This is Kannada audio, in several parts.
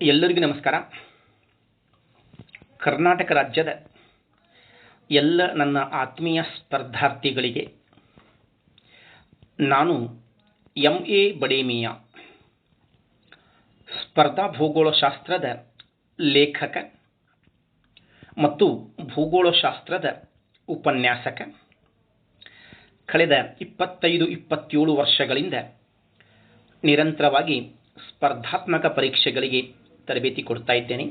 ಎಲ್ಲರಿಗೂ ನಮಸ್ಕಾರ. ಕರ್ನಾಟಕ ರಾಜ್ಯದ ಎಲ್ಲ ನನ್ನ ಆತ್ಮೀಯ ಸ್ಪರ್ಧಾರ್ಥಿಗಳಿಗೆ ನಾನು ಎಂ.ಎ. ಬಡೇಮಿಯಾ ಸ್ಪರ್ಧಾ ಭೂಗೋಳಶಾಸ್ತ್ರದ ಲೇಖಕ ಮತ್ತು ಭೂಗೋಳಶಾಸ್ತ್ರದ ಉಪನ್ಯಾಸಕ. ಕಳೆದ 25-27 ವರ್ಷಗಳಿಂದ ನಿರಂತರವಾಗಿ ಸ್ಪರ್ಧಾತ್ಮಕ ಪರೀಕ್ಷೆಗಳಿಗೆ ತರಬೇತಿ ಕೊಡ್ತಾ ಇದ್ದೇನೆ.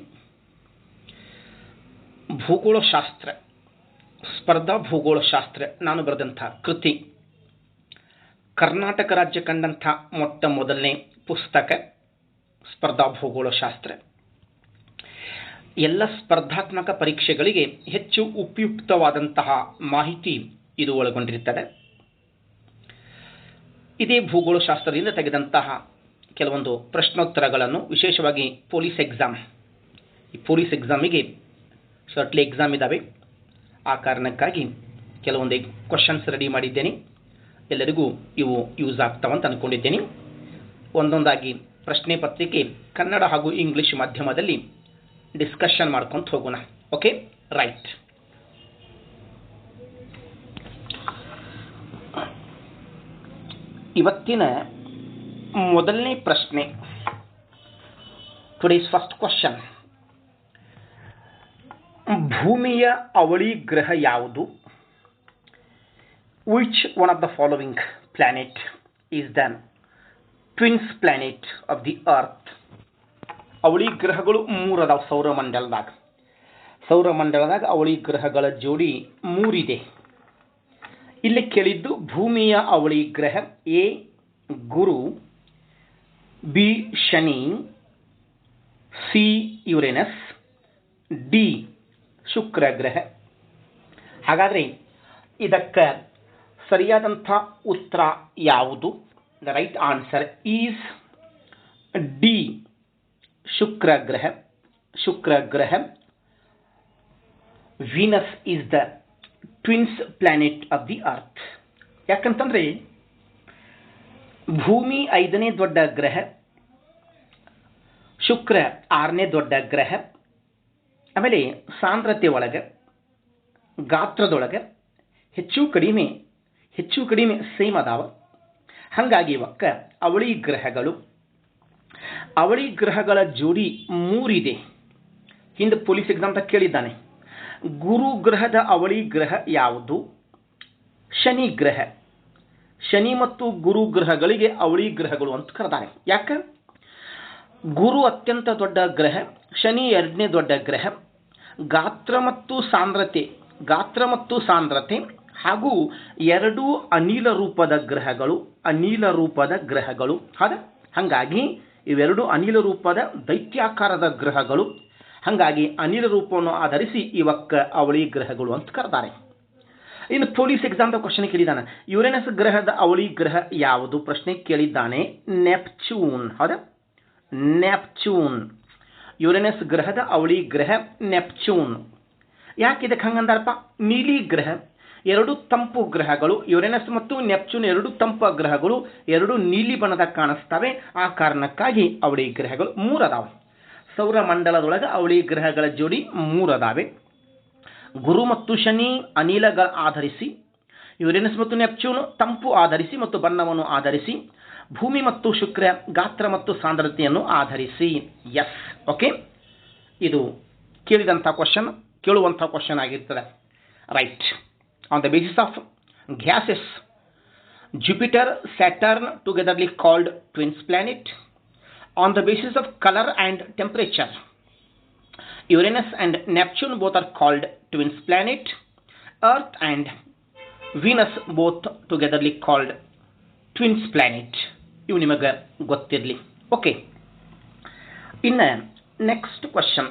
ಭೂಗೋಳಶಾಸ್ತ್ರ, ಸ್ಪರ್ಧಾ ಭೂಗೋಳಶಾಸ್ತ್ರ ನಾನು ಬರೆದಂಥ ಕೃತಿ, ಕರ್ನಾಟಕ ರಾಜ್ಯ ಕಂಡಂಥ ಮೊಟ್ಟ ಮೊದಲನೇ ಪುಸ್ತಕ ಸ್ಪರ್ಧಾ ಭೂಗೋಳಶಾಸ್ತ್ರ. ಎಲ್ಲ ಸ್ಪರ್ಧಾತ್ಮಕ ಪರೀಕ್ಷೆಗಳಿಗೆ ಹೆಚ್ಚು ಉಪಯುಕ್ತವಾದಂತಹ ಮಾಹಿತಿ ಇದು ಒಳಗೊಂಡಿರುತ್ತದೆ. ಇದೇ ಭೂಗೋಳಶಾಸ್ತ್ರದಿಂದ ತೆಗೆದಂತಹ ಕೆಲವೊಂದು ಪ್ರಶ್ನೋತ್ತರಗಳನ್ನು, ವಿಶೇಷವಾಗಿ ಪೊಲೀಸ್ ಎಕ್ಸಾಮಿಗೆ ಶರ್ಟ್ಲಿ ಎಕ್ಸಾಮ್ ಇದ್ದಾವೆ, ಆ ಕಾರಣಕ್ಕಾಗಿ ಕೆಲವೊಂದು ಕ್ವಶನ್ಸ್ ರೆಡಿ ಮಾಡಿದ್ದೇನೆ. ಎಲ್ಲರಿಗೂ ಇವು ಯೂಸ್ ಆಗ್ತಾವಂತ ಅಂದ್ಕೊಂಡಿದ್ದೇನೆ. ಒಂದೊಂದಾಗಿ ಪ್ರಶ್ನೆ ಪತ್ರಿಕೆ ಕನ್ನಡ ಹಾಗೂ ಇಂಗ್ಲಿಷ್ ಮಾಧ್ಯಮದಲ್ಲಿ ಡಿಸ್ಕಷನ್ ಮಾಡ್ಕೊಂತ ಹೋಗೋಣ. Okay, right. ಇವತ್ತಿನ ಮೊದಲನೇ ಪ್ರಶ್ನೆ, ಟುಡೇಸ್ ಫಸ್ಟ್ ಕ್ವಶನ್. ಭೂಮಿಯ ಅವಳಿ ಗ್ರಹ ಯಾವುದು? Which one of the following planet is the twins planet of the earth? ಅವಳಿ ಗ್ರಹಗಳು 3 ಅದಾವ ಸೌರಮಂಡಲದಾಗ ಅವಳಿ ಗ್ರಹಗಳ ಜೋಡಿ 3 ಇದೆ. ಇಲ್ಲಿ ಕೇಳಿದ್ದು ಭೂಮಿಯ ಅವಳಿ ಗ್ರಹ ಎ ಗುರು, ಬಿ ಶನಿ, ಸಿ ಯುರೇನಸ್, ಡಿ ಶುಕ್ರ ಗ್ರಹ. ಹಾಗಾದರೆ ಇದಕ್ಕೆ ಸರಿಯಾದಂಥ ಉತ್ತರ ಯಾವುದು? The right answer is D ಶುಕ್ರ ಗ್ರಹ. Venus is the twins planet of the earth. ಯಾಕಂತಂದರೆ ಭೂಮಿ 5ನೇ ದೊಡ್ಡ ಗ್ರಹ, ಶುಕ್ರ 6ನೇ ದೊಡ್ಡ ಗ್ರಹ. ಆಮೇಲೆ ಸಾಂದ್ರತೆ ಒಳಗೆ, ಗಾತ್ರದೊಳಗೆ ಹೆಚ್ಚು ಕಡಿಮೆ ಸೇಮ್ ಅದಾವ. ಹಾಗಾಗಿ ಇವಕ್ಕ ಅವಳಿ ಗ್ರಹಗಳ ಜೋಡಿ 3 ಇದೆ. ಹಿಂದೆ ಪೊಲೀಸ್ ಎಕ್ಸಾಮ್ ಕೇಳಿದ್ದಾನೆ, ಗುರು ಗ್ರಹದ ಅವಳಿ ಗ್ರಹ ಯಾವುದು? ಶನಿ ಗ್ರಹ. ಶನಿ ಮತ್ತು ಗುರು ಗ್ರಹಗಳಿಗೆ ಅವಳಿ ಗ್ರಹಗಳು ಅಂತ ಕರೆದಾರೆ. ಯಾಕೆ? ಗುರು ಅತ್ಯಂತ ದೊಡ್ಡ ಗ್ರಹ, ಶನಿ 2ನೇ ದೊಡ್ಡ ಗ್ರಹ. ಗಾತ್ರ ಮತ್ತು ಸಾಂದ್ರತೆ ಹಾಗೂ 2 ಅನಿಲ ರೂಪದ ಗ್ರಹಗಳು. ಹೌದಾ? ಹಾಗಾಗಿ ಇವೆರಡು ಅನಿಲ ರೂಪದ ದೈತ್ಯಾಕಾರದ ಗ್ರಹಗಳು. ಹಾಗಾಗಿ ಅನಿಲ ರೂಪವನ್ನು ಆಧರಿಸಿ ಇವಕ್ಕ ಅವಳಿ ಗ್ರಹಗಳು ಅಂತ ಕರೆದಾರೆ. ಇನ್ನು ಪೊಲೀಸ್ ಎಕ್ಸಾಮ್ದ ಕ್ವಶನ್ ಕೇಳಿದ್ದಾನೆ, ಯುರೇನಸ್ ಗ್ರಹದ ಅವಳಿ ಗ್ರಹ ಯಾವುದು? ಪ್ರಶ್ನೆ ಕೇಳಿದ್ದಾನೆ ನೆಪ್ಚೂನ್. ಹೌದಾ? ನೆಪ್ಚೂನ್. ಯುರೇನಸ್ ಗ್ರಹದ ಅವಳಿ ಗ್ರಹ ನೆಪ್ಚೂನ್. ಯಾಕೆ ಇದಕ್ಕೆ ಹಂಗಂದಾರಪ್ಪ? ನೀಲಿ ಗ್ರಹ, 2 ತಂಪು ಗ್ರಹಗಳು. ಯುರೇನಸ್ ಮತ್ತು ನೆಪ್ಚೂನ್ 2 ತಂಪು ಗ್ರಹಗಳು, 2 ನೀಲಿ ಬಣ್ಣದ ಕಾಣಿಸ್ತವೆ. ಆ ಕಾರಣಕ್ಕಾಗಿ ಅವಳಿ ಗ್ರಹಗಳು 3 ಅದಾವೆ. ಸೌರಮಂಡಲದೊಳಗೆ ಅವಳಿ ಗ್ರಹಗಳ ಜೋಡಿ 3 ಅದಾವೆ. ಗುರು ಮತ್ತು ಶನಿ ಅನಿಲಗಳ ಆಧರಿಸಿ, ಯುರೇನಸ್ ಮತ್ತು ನೆಪ್ಚೂನ್ ತಂಪು ಆಧರಿಸಿ ಮತ್ತು ಬಣ್ಣವನ್ನು ಆಧರಿಸಿ, ಭೂಮಿ ಮತ್ತು ಶುಕ್ರ ಗಾತ್ರ ಮತ್ತು ಸಾಂದ್ರತೆಯನ್ನು ಆಧರಿಸಿ. Yes, okay. ಇದು ಕೇಳುವಂಥ ಕ್ವಶನ್ ಆಗಿರ್ತದೆ. Right. On the basis of gases, Jupiter, Saturn togetherly called twins planet. On the basis of color and temperature, Uranus and Neptune both are called twins planet. Earth and Venus both togetherly called twins planet. ಇವು ನಿಮಗೆ ಗೊತ್ತಿರಲಿ. ಓಕೆ, ಇನ್ನು ನೆಕ್ಸ್ಟ್ ಕ್ವಶನ್.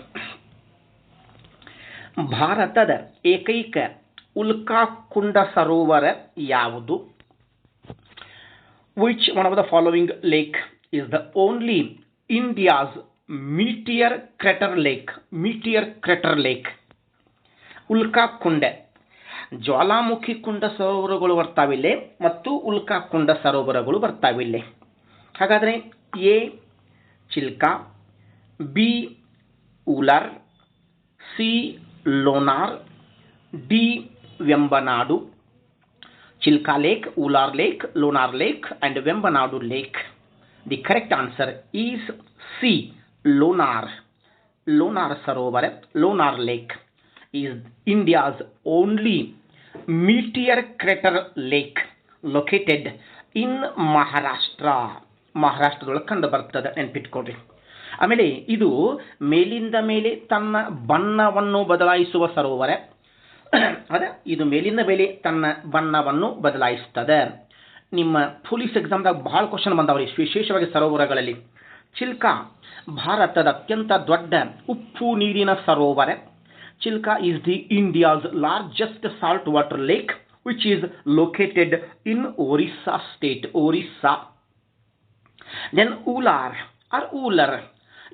ಭಾರತದ ಏಕೈಕ ಉಲ್ಕಾಕುಂಡ ಸರೋವರ ಯಾವುದು? Which one of the following lake is the only India's meteor crater lake? ಉಲ್ಕಾಕುಂಡ, ಜ್ವಾಲಾಮುಖಿ ಕುಂಡ ಸರೋವರಗಳು ಬರ್ತಾವಿಲ್ಲಿ ಮತ್ತು ಉಲ್ಕಾಕುಂಡ ಸರೋವರಗಳು ಬರ್ತಾವಿಲ್ಲಿ. ಹಾಗಾದರೆ A Chilka, B Wular, C Lonar, D Vembanad. Chilka Lake, Ular Lake, Lonar Lake and Vembanadu Lake. The correct answer is C. Lonar. Lonar Sarovar, Lonar Lake is India's only meteor crater lake located in Maharashtra. ಮಹಾರಾಷ್ಟ್ರದೊಳಗೆ ಕಂಡು ಬರ್ತದೆ ನೆನ್ಪಿಟ್ಕೊಡ್ರಿ. ಆಮೇಲೆ ಇದು ಮೇಲಿಂದ ಮೇಲೆ ತನ್ನ ಬಣ್ಣವನ್ನು ಬದಲಾಯಿಸುವ ಸರೋವರ. ಅದ ಇದು ಮೇಲಿಂದ ಮೇಲೆ ತನ್ನ ಬಣ್ಣವನ್ನು ಬದಲಾಯಿಸ್ತದೆ. ನಿಮ್ಮ ಪೊಲೀಸ್ ಎಕ್ಸಾಮ್ದಾಗ ಬಹಳ ಕ್ವಶನ್ ಬಂದವ್ರಿ, ವಿಶೇಷವಾಗಿ ಸರೋವರಗಳಲ್ಲಿ. ಚಿಲ್ಕಾ ಭಾರತದ ಅತ್ಯಂತ ದೊಡ್ಡ ಉಪ್ಪು ನೀರಿನ ಸರೋವರ. Chilka is the India's largest salt water lake which is located in Orissa state, Orissa. Then Wular or Wular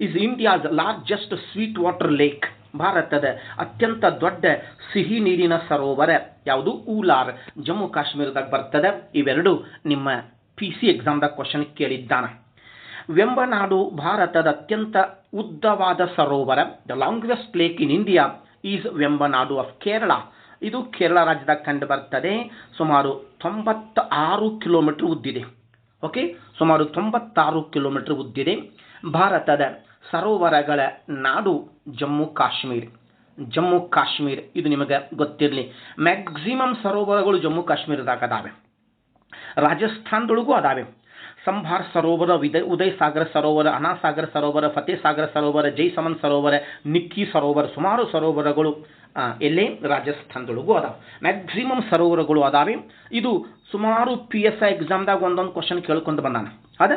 is India's largest sweet water lake. ಭಾರತದ ಅತ್ಯಂತ ದೊಡ್ಡ ಸಿಹಿ ನೀರಿನ ಸರೋವರ ಯಾವುದು? ಊಲಾರ್, ಜಮ್ಮು ಕಾಶ್ಮೀರದಾಗ ಬರ್ತದೆ. ಇವೆರಡು ನಿಮ್ಮ PC ಎಕ್ಸಾಮ್ದಾಗ ಕ್ವಶನ್ ಕೇಳಿದ್ದಾನ. ವೆಂಬನಾಡು ಭಾರತದ ಅತ್ಯಂತ ಉದ್ದವಾದ ಸರೋವರ. The longest lake in India is Vembanad of Kerala. ಇದು ಕೇರಳ ರಾಜ್ಯದಾಗ ಕಂಡು ಬರ್ತದೆ. ಸುಮಾರು 96 ಕಿಲೋಮೀಟರ್ ಉದ್ದಿದೆ. ಓಕೆ, ಸುಮಾರು 96 ಕಿಲೋಮೀಟರ್ ಉದ್ದಿದೆ. ಭಾರತದ ಸರೋವರಗಳ ನಾಡು ಜಮ್ಮು ಕಾಶ್ಮೀರ್. ಜಮ್ಮು ಕಾಶ್ಮೀರ್ ಇದು ನಿಮಗೆ ಗೊತ್ತಿರಲಿ. ಮ್ಯಾಕ್ಸಿಮಮ್ ಸರೋವರಗಳು ಜಮ್ಮು ಕಾಶ್ಮೀರದಾಗ ಅದಾವೆ. ರಾಜಸ್ಥಾನದೊಳಗೂ ಅದಾವೆ. ಸಂಭಾರ್ ಸರೋವರ, ಉದಯ್ ಸಾಗರ್ ಸರೋವರ, ಅನಾಸಾಗರ್ ಸರೋವರ, ಫತೇಹ್ ಸಾಗರ್ ಸರೋವರ, ಜೈಸಮಂದ್ ಸರೋವರ, ನಿಕ್ಕಿ ಸರೋವರ, ಸುಮಾರು ಸರೋವರಗಳು ಎಲ್ಲೇ ರಾಜಸ್ಥಾನದೊಳಗೂ ಅದಾವೆ. ಮ್ಯಾಕ್ಸಿಮಮ್ ಸರೋವರಗಳು ಅದಾವೆ. ಇದು ಸುಮಾರು PSI ಎಕ್ಸಾಮ್ದಾಗ ಒಂದೊಂದು ಕ್ವಶನ್ ಕೇಳ್ಕೊಂಡು ಬಂದಾನ. ಅದ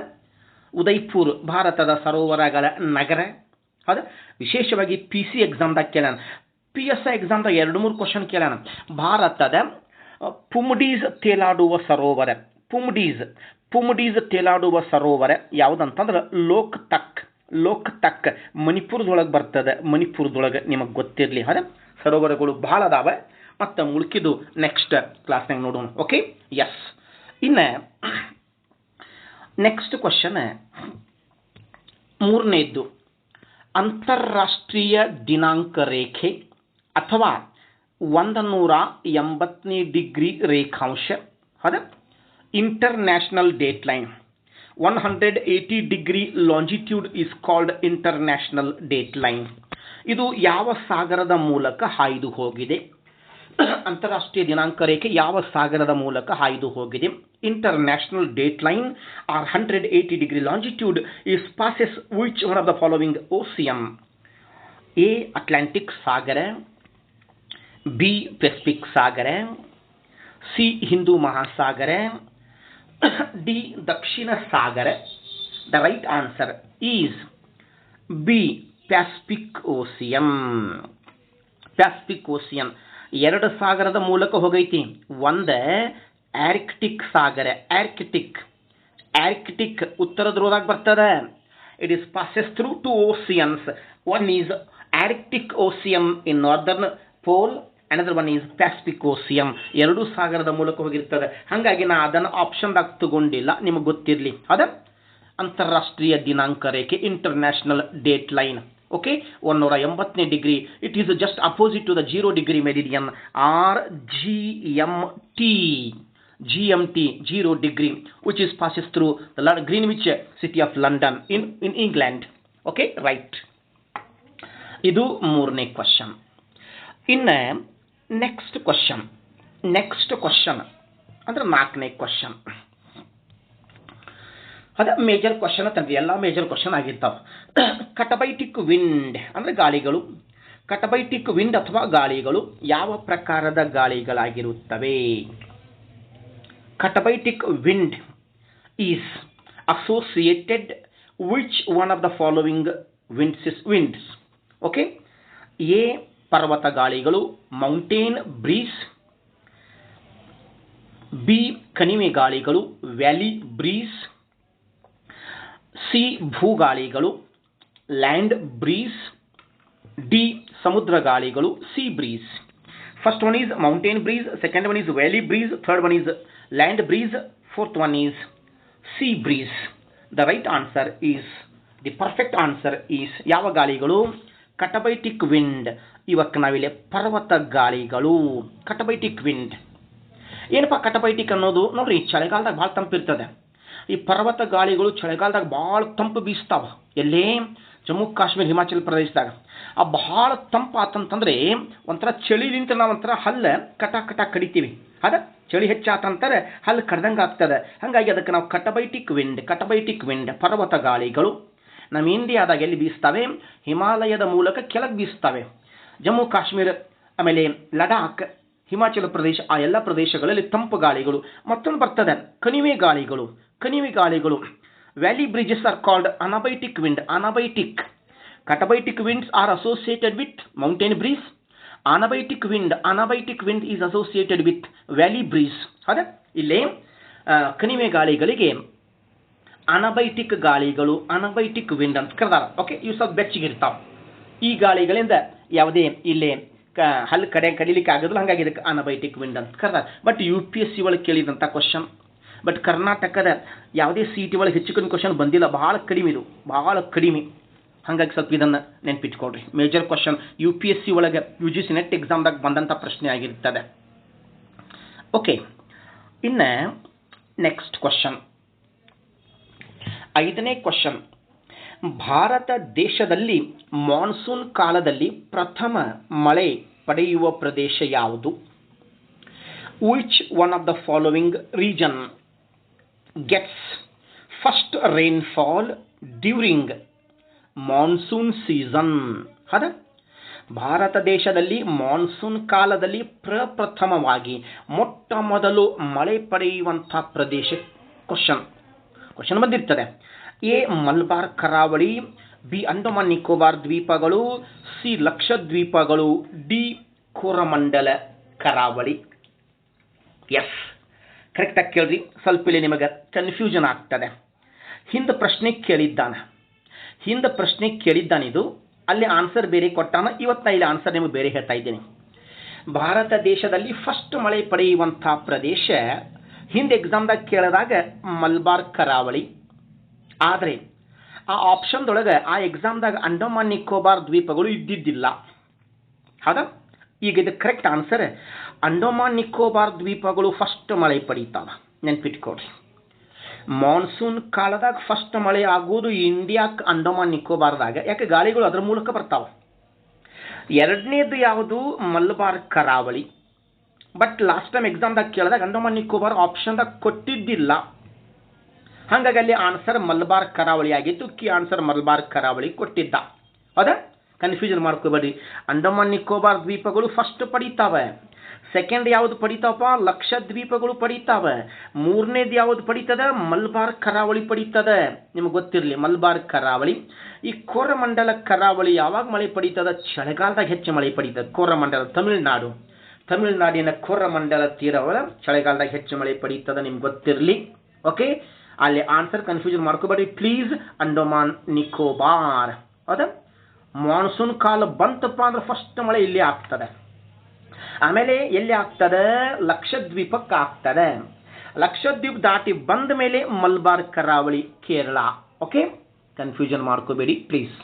ಉದಯ್ಪುರ್ ಭಾರತದ ಸರೋವರಗಳ ನಗರ. ಹೌದಾ, ವಿಶೇಷವಾಗಿ PC ಎಕ್ಸಾಮ್ದಾಗ ಕೇಳೋಣ. PSI ಎಕ್ಸಾಮ್ದಾಗ 2-3 ಕ್ವಶನ್ ಕೇಳೋಣ. ಭಾರತದ ಪುಮ್ಡೀಸ್ ತೇಲಾಡುವ ಸರೋವರ. ಪುಮ್ಡೀಸ್ ತೇಲಾಡುವ ಸರೋವರ ಯಾವುದಂತಂದ್ರೆ ಲೋಕ್ತಕ್ ಮಣಿಪುರದೊಳಗೆ ಬರ್ತದೆ. ಮಣಿಪುರದೊಳಗೆ ನಿಮಗೆ ಗೊತ್ತಿರಲಿ. ಅದ ಸರೋವರಗಳು ಭಾಳ ಅದಾವೆ. ಮತ್ತು ಮುಳುಕಿದು ನೆಕ್ಸ್ಟ್ ಕ್ಲಾಸ್ನಾಗ ನೋಡೋಣ. Okay, yes. ಇನ್ನು ನೆಕ್ಸ್ಟ್ ಕ್ವಶನ್ 3ನೇದ್ದು, ಅಂತಾರಾಷ್ಟ್ರೀಯ ದಿನಾಂಕ ರೇಖೆ ಅಥವಾ 180ನೇ ಡಿಗ್ರಿ ರೇಖಾಂಶ. ಅದ international date line. 180 degree longitude is called international date line. ಇದು ಯಾವ ಸಾಗರದ ಮೂಲಕ ಹಾಯ್ದು ಹೋಗಿದೆ? ಅಂತಾರಾಷ್ಟ್ರೀಯ ದಿನಾಂಕ ರೇಖೆ ಯಾವ ಸಾಗರದ ಮೂಲಕ ಹಾಯ್ದು ಹೋಗಿದೆ? International date line or 180 degree longitude is passes which one of the following ocean? A Atlantic ಸಾಗರ, ಬಿ ಪೆಸಿಫಿಕ್ ಸಾಗರ, ಸಿ ಹಿಂದೂ ಮಹಾಸಾಗರ, ಡಿ ದಕ್ಷಿಣ ಸಾಗರ. The right answer is B Pacific Ocean. Pacific Ocean 2 ಸಾಗರದ ಮೂಲಕ ಹೋಗೈತಿ. ಒಂದು ಆರ್ಕ್ಟಿಕ್ ಸಾಗರ. ಆರ್ಕ್ಟಿಕ್ ಉತ್ತರ ಧ್ರುವದಾಗ ಬರ್ತದೆ. It is passes through 2 oceans. One is Arctic Ocean in northern pole, another one is Pacific Ocean. 2 ಸಾಗರದ ಮೂಲಕ ಹೋಗಿರ್ತದೆ. ಹಾಗಾಗಿ ನಾ ಅದನ್ನು ಆಪ್ಷನ್ದಾಗ ತಗೊಂಡಿಲ್ಲ, ನಿಮಗೆ ಗೊತ್ತಿರಲಿ. ಅದ ಅಂತಾರಾಷ್ಟ್ರೀಯ ದಿನಾಂಕ ರೇಖೆ, ಇಂಟರ್ನ್ಯಾಷನಲ್ ಡೇಟ್ ಲೈನ್. ಓಕೆ, 180ನೇ degree. It is just opposite to the 0 degree meridian or GMT 0 degree which is passes through the Greenwich city of London in England. Okay, right. ಇದು 3ನೇ ಕ್ವಶನ್. ಇನ್ನು ನೆಕ್ಸ್ಟ್ ಕ್ವಶನ್ ಅಂದ್ರೆ 4ನೇ ಕ್ವಶನ್. ಅದ ಮೇಜರ್ ಕ್ವಶನ್ ಅಂತಂದ್ರೆ ಎಲ್ಲ ಮೇಜರ್ ಕ್ವಶನ್ ಆಗಿರ್ತಾವೆ. ಕಟಬೈಟಿಕ್ ವಿಂಡ್ ಅಂದರೆ ಗಾಳಿಗಳು. ಕಟಬೈಟಿಕ್ ವಿಂಡ್ ಅಥವಾ ಗಾಳಿಗಳು ಯಾವ ಪ್ರಕಾರದ ಗಾಳಿಗಳಾಗಿರುತ್ತವೆ? Katabatic wind is associated which one of the following winds? Okay, A ಪರ್ವತ ಗಾಳಿಗಳು, ಮೌಂಟೇನ್ ಬ್ರೀಸ್. ಬಿ ಕಣಿವೆ ಗಾಳಿಗಳು, ವ್ಯಾಲಿ ಬ್ರೀಸ್. ಸಿ ಭೂಗಾಳಿಗಳು, ಲ್ಯಾಂಡ್ ಬ್ರೀಸ್. ಡಿ ಸಮುದ್ರ ಗಾಳಿಗಳು, sea breeze. First one is mountain breeze, second one is valley breeze, third one is land breeze, fourth one is sea breeze. The right answer is the perfect answer is ಯಾವ ಗಾಳಿಗಳು? Katabatic wind. ಇವಕ್ಕೆ ನಾವಿಲ್ಲಿ ಪರ್ವತ ಗಾಳಿಗಳು, ಕಟಬೈಟಿಕ್ ವಿಂಡ್. ಏನಪ್ಪ ಕಟಬೈಟಿಕ್ ಅನ್ನೋದು? ನೋಡ್ರಿ, ಚಳಿಗಾಲದಾಗ ಭಾಳ ತಂಪಿರ್ತದೆ. ಈ ಪರ್ವತ ಗಾಳಿಗಳು ಚಳಿಗಾಲದಾಗ ಭಾಳ ತಂಪು ಬೀಸ್ತಾವ. ಎಲ್ಲೇ? ಜಮ್ಮು ಕಾಶ್ಮೀರ, ಹಿಮಾಚಲ ಪ್ರದೇಶದಾಗ. ಆ ಭಾಳ ತಂಪು ಆತಂತಂದ್ರೆ ಒಂಥರ ಚಳಿಲಿಂತ ನಾವು ಒಂಥರ ಹಲ್ಲು ಕಟ ಕಟ ಕಡಿತೀವಿ. ಅದ ಚಳಿ ಹೆಚ್ಚಾತಂತಾರೆ ಹಲ್ಲು ಕಡ್ದಂಗೆ ಆಗ್ತದೆ. ಹಾಗಾಗಿ ಅದಕ್ಕೆ ನಾವು ಕಟಬೈಟಿಕ್ ವಿಂಡ್ ಪರ್ವತ ಗಾಳಿಗಳು ನಮ್ಮ ಇಂಡಿಯಾದಾಗ ಎಲ್ಲಿ ಬೀಸ್ತವೆ? ಹಿಮಾಲಯದ ಮೂಲಕ ಕೆಳಗೆ ಬೀಸ್ತವೆ. ಜಮ್ಮು ಕಾಶ್ಮೀರ, ಆಮೇಲೆ ಲಡಾಖ್, ಹಿಮಾಚಲ ಪ್ರದೇಶ, ಆ ಎಲ್ಲ ಪ್ರದೇಶಗಳಲ್ಲಿ ತಂಪು ಗಾಳಿಗಳು. ಮತ್ತೊಂದು ಬರ್ತದೆ ಕಣಿವೆ ಗಾಳಿಗಳು. Valley breezes are called anabatic wind. Katabatic winds are associated with mountain breeze. Anabatic wind is associated with valley breeze. ಹೌದಾ? ಇಲ್ಲಿ ಕಣಿವೆ ಗಾಳಿಗಳಿಗೆ ಅನಬೈಟಿಕ್ ವಿಂಡ್ ಅಂತ ಕರೆದಾರ. ಓಕೆ, ಇವು ಸ್ವಲ್ಪ ಬೆಚ್ಚಗಿರ್ತಾವ. ಈ ಗಾಳಿಗಳಿಂದ ಯಾವುದೇ ಇಲ್ಲೇ ಹಲ್ಲು ಕಡಿಲಿಕ್ಕೆ ಆಗೋದಿಲ್ಲ. ಹಾಗಾಗಿ ಇದಕ್ಕೆ ಅನಬೈಟಿಕ್ ವಿಂಡ್ ಅಂತ ಕರೆದಾರ. ಬಟ್ UPSC ಒಳಗೆ ಕೇಳಿದಂಥ ಕ್ವಶನ್. ಬಟ್ ಕರ್ನಾಟಕದ ಯಾವುದೇ CET ಒಳಗೆ ಹೆಚ್ಚು ಕಡಿಮೆ ಕ್ವಶನ್ ಬಂದಿಲ್ಲ. ಬಹಳ ಕಡಿಮೆ. ಹಾಗಾಗಿ ಸ್ವಲ್ಪ ಇದನ್ನು ನೆನ್ಪಿಟ್ಕೊಡ್ರಿ. ಮೇಜರ್ ಕ್ವಶನ್ UPSC ಒಳಗೆ UGC ನೆಟ್ ಎಕ್ಸಾಮ್ದಾಗ ಬಂದಂಥ ಪ್ರಶ್ನೆ ಆಗಿರ್ತದೆ. ಓಕೆ, ಇನ್ನು ನೆಕ್ಸ್ಟ್ ಕ್ವಶನ್, 5ನೇ ಕ್ವಶನ್. ಭಾರತ ದೇಶದಲ್ಲಿ ಮಾನ್ಸೂನ್ ಕಾಲದಲ್ಲಿ ಪ್ರಥಮ ಮಳೆ ಪಡೆಯುವ ಪ್ರದೇಶ ಯಾವುದು? Which one of the following region gets first rainfall during monsoon season? ಹೌದಾ? ಭಾರತ ದೇಶದಲ್ಲಿ ಮಾನ್ಸೂನ್ ಕಾಲದಲ್ಲಿ ಪ್ರಪ್ರಥಮವಾಗಿ ಮೊಟ್ಟ ಮೊದಲು ಮಳೆ ಪಡೆಯುವಂಥ ಪ್ರದೇಶ. ಕ್ವಶನ್ ಬಂದಿರ್ತದೆ. ಎ ಮಲಬಾರ್ ಕರಾವಳಿ, ಬಿ ಅಂಡಮಾನ್ ನಿಕೋಬಾರ್ ದ್ವೀಪಗಳು, ಸಿ ಲಕ್ಷದ್ವೀಪಗಳು, ಡಿ ಕೋರಮಂಡಲ ಕರಾವಳಿ. ಎಸ್, ಕರೆಕ್ಟಾಗಿ ಕೇಳ್ರಿ. ಸ್ವಲ್ಪ ಇಲ್ಲಿ ನಿಮಗೆ ಕನ್ಫ್ಯೂಷನ್ ಆಗ್ತದೆ. ಹಿಂದೆ ಪ್ರಶ್ನೆ ಕೇಳಿದ್ದಾನಿದು, ಅಲ್ಲಿ ಆನ್ಸರ್ ಬೇರೆ ಕೊಟ್ಟಾನ. ಇವತ್ತು ಇಲ್ಲಿ ಆನ್ಸರ್ ನಿಮಗೆ ಬೇರೆ ಹೇಳ್ತಾ ಇದ್ದೀನಿ. ಭಾರತ ದೇಶದಲ್ಲಿ ಫಸ್ಟ್ ಮಳೆ ಪಡೆಯುವಂಥ ಪ್ರದೇಶ ಹಿಂದೆ ಎಕ್ಸಾಮ್ದಾಗ ಕೇಳಿದಾಗ ಮಲಬಾರ್ ಕರಾವಳಿ. ಆದರೆ ಆ ಆಪ್ಷನ್ದೊಳಗೆ ಆ ಎಕ್ಸಾಮ್ದಾಗ ಅಂಡಮಾನ್ ನಿಕೋಬಾರ್ ದ್ವೀಪಗಳು ಇದ್ದಿದ್ದಿಲ್ಲ. ಹೌದಾ? ಈಗ ಇದು ಕರೆಕ್ಟ್ ಆನ್ಸರ್. ಅಂಡಮಾನ್ ನಿಕೋಬಾರ್ ದ್ವೀಪಗಳು ಫಸ್ಟ್ ಮಳೆ ಪಡೀತಾವ. ನೆನ್ಪಿಟ್ಕೊಡ್ರಿ, ಮಾನ್ಸೂನ್ ಕಾಲದಾಗ ಫಸ್ಟ್ ಮಳೆ ಆಗುವುದು ಇಂಡಿಯಾಕ್ಕೆ ಅಂಡಮಾನ್ ನಿಕೋಬಾರ್ದಾಗ. ಯಾಕೆ? ಗಾಳಿಗಳು ಅದರ ಮೂಲಕ ಬರ್ತಾವೆ. ಎರಡನೇದು ಯಾವುದು? ಮಲಬಾರ್ ಕರಾವಳಿ. ಬಟ್ ಲಾಸ್ಟ್ ಟೈಮ್ ಎಕ್ಸಾಮ್ದಾಗ ಕೇಳಿದಾಗ ಅಂಡಮಾನ್ ನಿಕೋಬಾರ್ ಆಪ್ಷನ್ದಾಗ ಕೊಟ್ಟಿದ್ದಿಲ್ಲ. ಹಾಗಾಗಿ ಅಲ್ಲಿ ಆನ್ಸರ್ ಮಲಬಾರ್ ಕರಾವಳಿ ಆಗಿತ್ತು. ಆನ್ಸರ್ ಮಲಬಾರ್ ಕರಾವಳಿ ಕೊಟ್ಟಿದ್ದ. ಹೌದಾ? ಕನ್ಫ್ಯೂಷನ್ ಮಾಡ್ಕೋಬೇಡಿ. ಅಂಡಮಾನ್ ನಿಕೋಬಾರ್ ದ್ವೀಪಗಳು ಫಸ್ಟ್ ಪಡೀತಾವೆ. ಸೆಕೆಂಡ್ ಯಾವುದು ಪಡಿತಾವಪ್ಪ? ಲಕ್ಷದ್ವೀಪಗಳು ಪಡೀತಾವೆ. ಮೂರನೇದು ಯಾವುದು ಪಡೀತದ? ಮಲಬಾರ್ ಕರಾವಳಿ ಪಡೀತದ. ನಿಮಗೆ ಗೊತ್ತಿರಲಿ ಮಲಬಾರ್ ಕರಾವಳಿ. ಈ ಕೋರಮಂಡಲ ಕರಾವಳಿ ಯಾವಾಗ ಮಳೆ ಪಡೀತದ? ಚಳಿಗಾಲದಾಗ ಹೆಚ್ಚು ಮಳೆ ಪಡೀತದೆ. ಕೋರಮಂಡಲ ತಮಿಳುನಾಡಿನ ಕೋರಮಂಡಲ ತೀರವಳ ಚಳಿಗಾಲದಾಗ ಹೆಚ್ಚು ಮಳೆ ಪಡೀತದ. ನಿಮ್ಗೆ ಗೊತ್ತಿರಲಿ. ಓಕೆ, ಅಲ್ಲಿ ಆನ್ಸರ್ ಕನ್ಫ್ಯೂಷನ್ ಮಾಡ್ಕೋಬೇಡಿ ಪ್ಲೀಸ್. ಅಂಡಮಾನ್ ನಿಕೋಬಾರ್. ಹೌದಾ? ಮಾನ್ಸೂನ್ ಕಾಲ ಬಂತಪ್ಪ ಅಂದ್ರೆ ಫಸ್ಟ್ ಮಳೆ ಇಲ್ಲಿ ಆಗ್ತದೆ. ಆಮೇಲೆ ಎಲ್ಲಿ ಆಗ್ತದೆ? ಲಕ್ಷದ್ವೀಪಕ್ಕೆ ಆಗ್ತದೆ. ಲಕ್ಷದ್ವೀಪ ದಾಟಿ ಬಂದ ಮೇಲೆ ಮಲಬಾರ್ ಕರಾವಳಿ, ಕೇರಳ. ಓಕೆ, ಕನ್ಫ್ಯೂಷನ್ ಮಾಡ್ಕೋಬೇಡಿ please.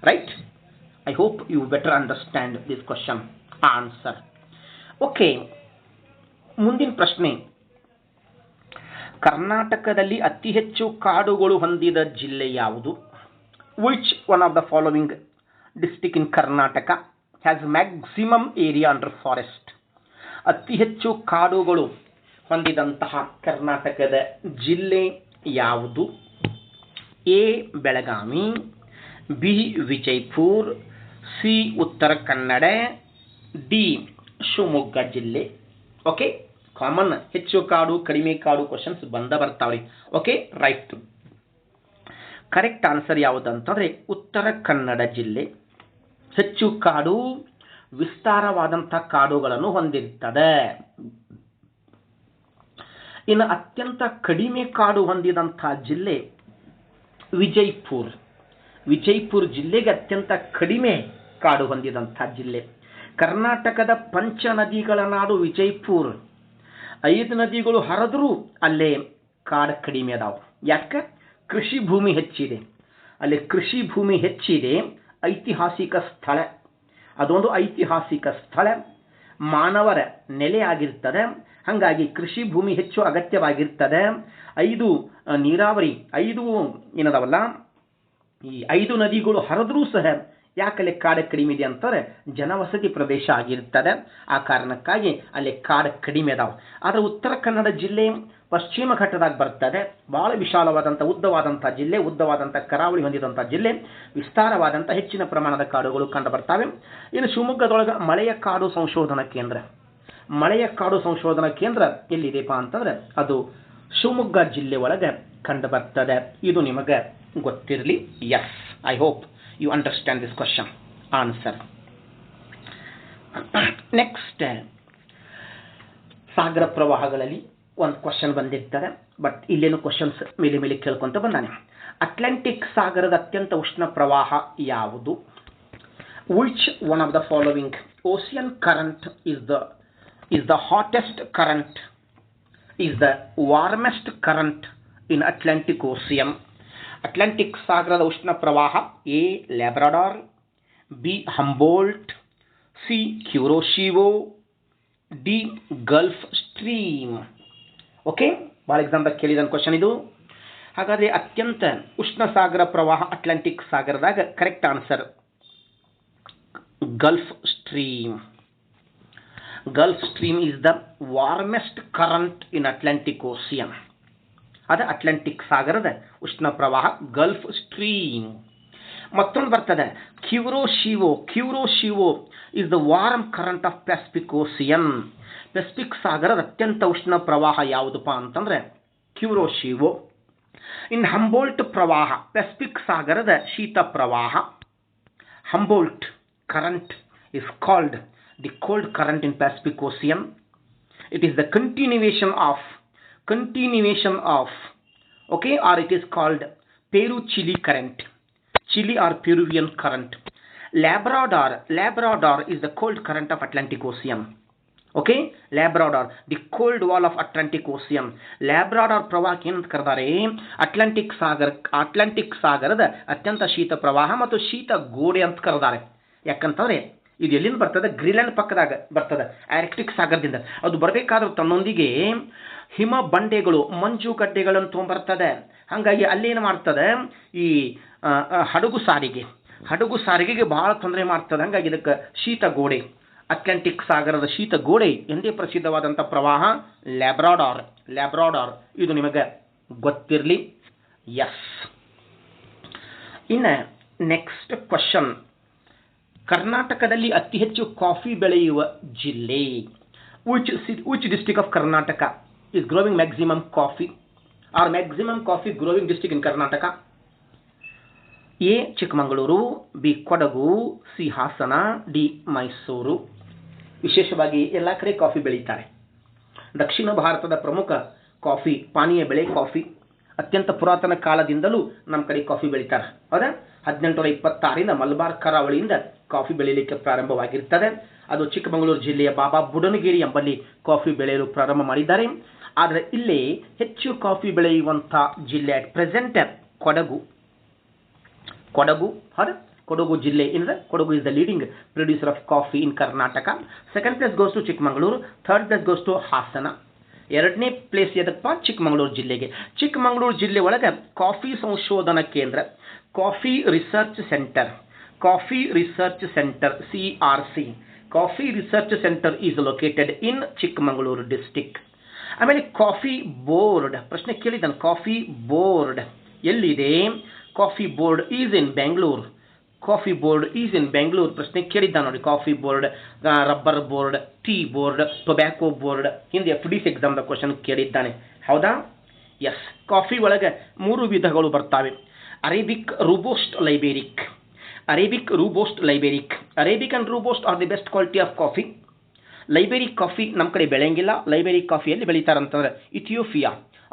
Right? I hope you better understand this question answer. Okay, ಮುಂದಿನ ಪ್ರಶ್ನೆ. ಕರ್ನಾಟಕದಲ್ಲಿ ಅತಿ ಹೆಚ್ಚು ಕಾಡುಗಳು ಹೊಂದಿದ ಜಿಲ್ಲೆ ಯಾವುದು? Which one of the following district in Karnataka has maximum area under forest? ಅತಿ ಹೆಚ್ಚು ಕಾಡುಗಳು ಹೊಂದಿದಂತಹ ಕರ್ನಾಟಕದ ಜಿಲ್ಲೆ ಯಾವುದು? A Belagavi, B Vijayapura, C Uttara Kannada, D Shivamogga ಜಿಲ್ಲೆ. ಓಕೆ, ಕಾಮನ್ ಹೆಚ್ಚು ಕಾಡು ಕಡಿಮೆ ಕಾಡು ಕ್ವಶನ್ಸ್ ಬರ್ತಾವ್ರಿ. Okay, right. ಕರೆಕ್ಟ್ ಆನ್ಸರ್ ಯಾವುದಂತಂದ್ರೆ ಉತ್ತರ ಕನ್ನಡ ಜಿಲ್ಲೆ ಹೆಚ್ಚು ಕಾಡು, ವಿಸ್ತಾರವಾದಂಥ ಕಾಡುಗಳನ್ನು ಹೊಂದಿರ್ತದೆ. ಇನ್ನು ಅತ್ಯಂತ ಕಡಿಮೆ ಕಾಡು ಹೊಂದಿದಂಥ ಜಿಲ್ಲೆ ವಿಜಯಪುರ. ವಿಜಯಪುರ ಜಿಲ್ಲೆಗೆ ಅತ್ಯಂತ ಕಡಿಮೆ ಕಾಡು ಹೊಂದಿದಂಥ ಜಿಲ್ಲೆ. ಕರ್ನಾಟಕದ ಪಂಚ ನದಿಗಳ ನಾಡು ವಿಜಯಪುರ. 5 ನದಿಗಳು ಹರಿದ್ರೂ ಅಲ್ಲೇ ಕಾಡು ಕಡಿಮೆ ಅದಾವ. ಯಾಕೆ? ಕೃಷಿ ಭೂಮಿ ಹೆಚ್ಚಿದೆ. ಅಲ್ಲಿ ಕೃಷಿ ಭೂಮಿ ಹೆಚ್ಚಿದೆ, ಐತಿಹಾಸಿಕ ಸ್ಥಳ, ಅದೊಂದು ಐತಿಹಾಸಿಕ ಸ್ಥಳ, ಮಾನವರ ನೆಲೆಯಾಗಿರ್ತದೆ. ಹಾಗಾಗಿ ಕೃಷಿ ಭೂಮಿ ಹೆಚ್ಚು ಅಗತ್ಯವಾಗಿರ್ತದೆ. 5 ನೀರಾವರಿ 5 ಏನದವಲ್ಲ ಈ 5 ನದಿಗಳು ಹರಿದ್ರೂ ಸಹ ಯಾಕಲ್ಲಿ ಕಾಡು ಕಡಿಮೆ ಇದೆ ಅಂತಾರೆ, ಜನವಸತಿ ಪ್ರದೇಶ ಆಗಿರ್ತದೆ. ಆ ಕಾರಣಕ್ಕಾಗಿ ಅಲ್ಲಿ ಕಾಡು ಕಡಿಮೆ ಅದಾವೆ. ಆದರೆ ಉತ್ತರ ಕನ್ನಡ ಜಿಲ್ಲೆ ಪಶ್ಚಿಮ ಘಟ್ಟದಾಗ ಬರ್ತದೆ. ಭಾಳ ವಿಶಾಲವಾದಂಥ ಉದ್ದವಾದಂಥ ಜಿಲ್ಲೆ, ಉದ್ದವಾದಂಥ ಕರಾವಳಿ ಹೊಂದಿದಂಥ ಜಿಲ್ಲೆ, ವಿಸ್ತಾರವಾದಂಥ ಹೆಚ್ಚಿನ ಪ್ರಮಾಣದ ಕಾಡುಗಳು ಕಂಡು ಬರ್ತವೆ. ಇನ್ನು ಶಿವಮೊಗ್ಗದೊಳಗೆ ಮಳೆಯ ಕಾಡು ಸಂಶೋಧನಾ ಕೇಂದ್ರ, ಮಳೆಯ ಕಾಡು ಸಂಶೋಧನಾ ಕೇಂದ್ರ ಎಲ್ಲಿದೆಪ್ಪ ಅಂತಂದ್ರೆ ಅದು ಶಿವಮೊಗ್ಗ ಜಿಲ್ಲೆ ಒಳಗೆ ಕಂಡು ಬರ್ತದೆ. ಇದು ನಿಮಗೆ ಗೊತ್ತಿರಲಿ. Yes, I hope you understand this question answer. Next, ಸಾಗರ ಪ್ರವಾಹಗಳಲ್ಲಿ ಒಂದು ಕ್ವಶನ್ ಬಂದಿರ್ತಾರೆ, ಬಟ್ ಇಲ್ಲೇನು ಕ್ವಶನ್ಸ್ ಮೇಲೆ ಮೇಲೆ ಕೇಳ್ಕೊಂತ ಬಂದಾನೆ. ಅಟ್ಲಾಂಟಿಕ್ ಸಾಗರದ ಅತ್ಯಂತ ಉಷ್ಣ ಪ್ರವಾಹ ಯಾವುದು? Which one of the following ocean current is the hottest current, is the warmest current in Atlantic Ocean? Atlantic ಸಾಗರದ ಉಷ್ಣ ಪ್ರವಾಹ A Labrador, B Humboldt, C Kuroshio, D Gulf Stream. Okay, ಭಾಳ ಎಕ್ಸಾಮ್ದಾಗ ಕೇಳಿದ ಕ್ವಶನ್ ಇದು. ಹಾಗಾದರೆ ಅತ್ಯಂತ ಉಷ್ಣ ಸಾಗರ ಪ್ರವಾಹ ಅಟ್ಲಾಂಟಿಕ್ ಸಾಗರದಾಗ correct answer Gulf Stream. Gulf Stream is the warmest current in Atlantic Ocean. ಅದು ಅಟ್ಲಾಂಟಿಕ್ ಸಾಗರದ ಉಷ್ಣ ಪ್ರವಾಹ ಗಲ್ಫ್ ಸ್ಟ್ರೀಮ್. ಮತ್ತೊಂದು ಬರ್ತದೆ Kuroshio. Kuroshio is the warm current of Pacific Ocean. Pacific ಸಾಗರದ ಅತ್ಯಂತ ಉಷ್ಣ ಪ್ರವಾಹ ಯಾವುದಪ್ಪ ಅಂತಂದ್ರೆ ಕ್ಯೂರೋಶಿವೋ. ಇನ್ ಹಂಬೋಲ್ಟ್ ಪ್ರವಾಹ, ಪೆಸಿಫಿಕ್ ಸಾಗರದ ಶೀತ ಪ್ರವಾಹ. Humboldt current is called the cold current in Pacific Ocean. It is the continuation of okay, or it is called Peru-Chile current, Chile or Peruvian current. Labrador is the cold current of Atlantic Ocean. Okay, Labrador, the cold wall of Atlantic Ocean. Labrador ಪ್ರವಾಹಕ್ಕೆ ಏನಂತ ಕರೆದಾರೆ? ಅಟ್ಲಾಂಟಿಕ್ ಸಾಗರದ ಅತ್ಯಂತ ಶೀತ ಪ್ರವಾಹ ಮತ್ತು ಶೀತ ಗೋಡೆ ಅಂತ ಕರೆದಾರೆ. ಯಾಕಂತಂದ್ರೆ ಇದು ಎಲ್ಲಿಂದ ಬರ್ತದೆ? ಗ್ರೀನ್ಲ್ಯಾಂಡ್ ಪಕ್ಕದಾಗ ಬರ್ತದೆ, ಆರ್ಕ್ಟಿಕ್ ಸಾಗರದಿಂದ. ಅದು ಬರಬೇಕಾದ್ರೂ ತನ್ನೊಂದಿಗೆ ಹಿಮ ಬಂಡೆಗಳು, ಮಂಜು ಗಡ್ಡೆಗಳನ್ನು ತೊಗೊಂಬರ್ತದೆ. ಹಾಗಾಗಿ ಅಲ್ಲೇನು ಮಾಡ್ತದೆ, ಈ ಹಡಗು ಸಾರಿಗೆಗೆ ಬಹಳ ತೊಂದರೆ ಮಾಡ್ತದೆ. ಹಾಗಾಗಿ ಇದಕ್ಕೆ ಶೀತ ಗೋಡೆ, ಅಟ್ಲಾಂಟಿಕ್ ಸಾಗರದ ಶೀತ ಗೋಡೆ ಎಂದೇ ಪ್ರಸಿದ್ಧವಾದಂಥ ಪ್ರವಾಹ ಲ್ಯಾಬ್ರಾಡಾರ್. ಇದು ನಿಮಗೆ ಗೊತ್ತಿರಲಿ. ಎಸ್. ಇನ್ನು ನೆಕ್ಸ್ಟ್ ಕ್ವಶನ್, ಕರ್ನಾಟಕದಲ್ಲಿ ಅತಿ ಹೆಚ್ಚು ಕಾಫಿ ಬೆಳೆಯುವ ಜಿಲ್ಲೆ? Which district of Karnataka is growing maximum coffee or maximum coffee growing district in Karnataka? A Chikkamagaluru, B Kodagu, C Hassan, D Mysuru. ವಿಶೇಷವಾಗಿ ಎಲ್ಲ ಕಡೆ ಕಾಫಿ ಬೆಳೀತಾರೆ. ದಕ್ಷಿಣ ಭಾರತದ ಪ್ರಮುಖ ಕಾಫಿ ಪಾನೀಯ ಬೆಳೆ ಕಾಫಿ. ಅತ್ಯಂತ ಪುರಾತನ ಕಾಲದಿಂದಲೂ ನಮ್ಮ ಕಡೆ ಕಾಫಿ ಬೆಳೀತಾರೆ. ಹೌದಾ? 1826ರಿಂದ ಮಲಬಾರ್ ಕರಾವಳಿಯಿಂದ ಕಾಫಿ ಬೆಳೀಲಿಕ್ಕೆ ಪ್ರಾರಂಭವಾಗಿರ್ತದೆ. ಅದು ಚಿಕ್ಕಮಗಳೂರು ಜಿಲ್ಲೆಯ ಬಾಬಾ ಬುಡನಗಿರಿ ಎಂಬಲ್ಲಿ ಕಾಫಿ ಬೆಳೆಯಲು ಪ್ರಾರಂಭ ಮಾಡಿದ್ದಾರೆ. ಆದರೆ ಇಲ್ಲಿ ಹೆಚ್ಚು ಕಾಫಿ ಬೆಳೆಯುವಂಥ ಜಿಲ್ಲೆ ಅಟ್ ಪ್ರೆಸೆಂಟ್ ಕೊಡಗು. ಹೌದಾ? ಕೊಡಗು ಜಿಲ್ಲೆ ಅಂದರೆ Kodagu is the leading producer of coffee in Karnataka. Second place goes to Chikkamagaluru, third place goes to Hassan. ಎರಡನೇ ಪ್ಲೇಸ್ ಎದಪ್ಪ? ಚಿಕ್ಕಮಗಳೂರು ಜಿಲ್ಲೆಗೆ. ಚಿಕ್ಕಮಗಳೂರು ಜಿಲ್ಲೆ ಒಳಗೆ ಕಾಫಿ ಸಂಶೋಧನಾ ಕೇಂದ್ರ, coffee research centre, CRC, coffee research centre is located in Chikkamagaluru district. ಆಮೇಲೆ ಕಾಫಿ ಬೋರ್ಡ್, ಪ್ರಶ್ನೆ ಕೇಳಿದ್ದಾನೆ, ಕಾಫಿ ಬೋರ್ಡ್ ಎಲ್ಲಿದೆ? Coffee board is in Bengaluru. ಪ್ರಶ್ನೆ ಕೇಳಿದ್ದ ನೋಡಿ. Coffee board, rubber board, tea board, tobacco board ಹಿಂದೆ FDC ಎಕ್ಸಾಮ್ದ ಕ್ವಶನ್ ಕೇಳಿದ್ದಾನೆ. ಹೌದಾ? ಎಸ್. ಕಾಫಿ ಒಳಗೆ 3 ವಿಧಗಳು ಬರ್ತಾವೆ. Arabica, robusta, Liberica. Arabica and robusta are the best quality of coffee. Liberica coffee ನಮ್ಮ ಕಡೆ ಬೆಳೆಯಂಗಿಲ್ಲ. ಲೈಬೇರಿಕ್ ಕಾಫಿಯಲ್ಲಿ ಬೆಳೀತಾರಂತಂದ್ರೆ ಇಥಿಯೋಪಿಯಾ,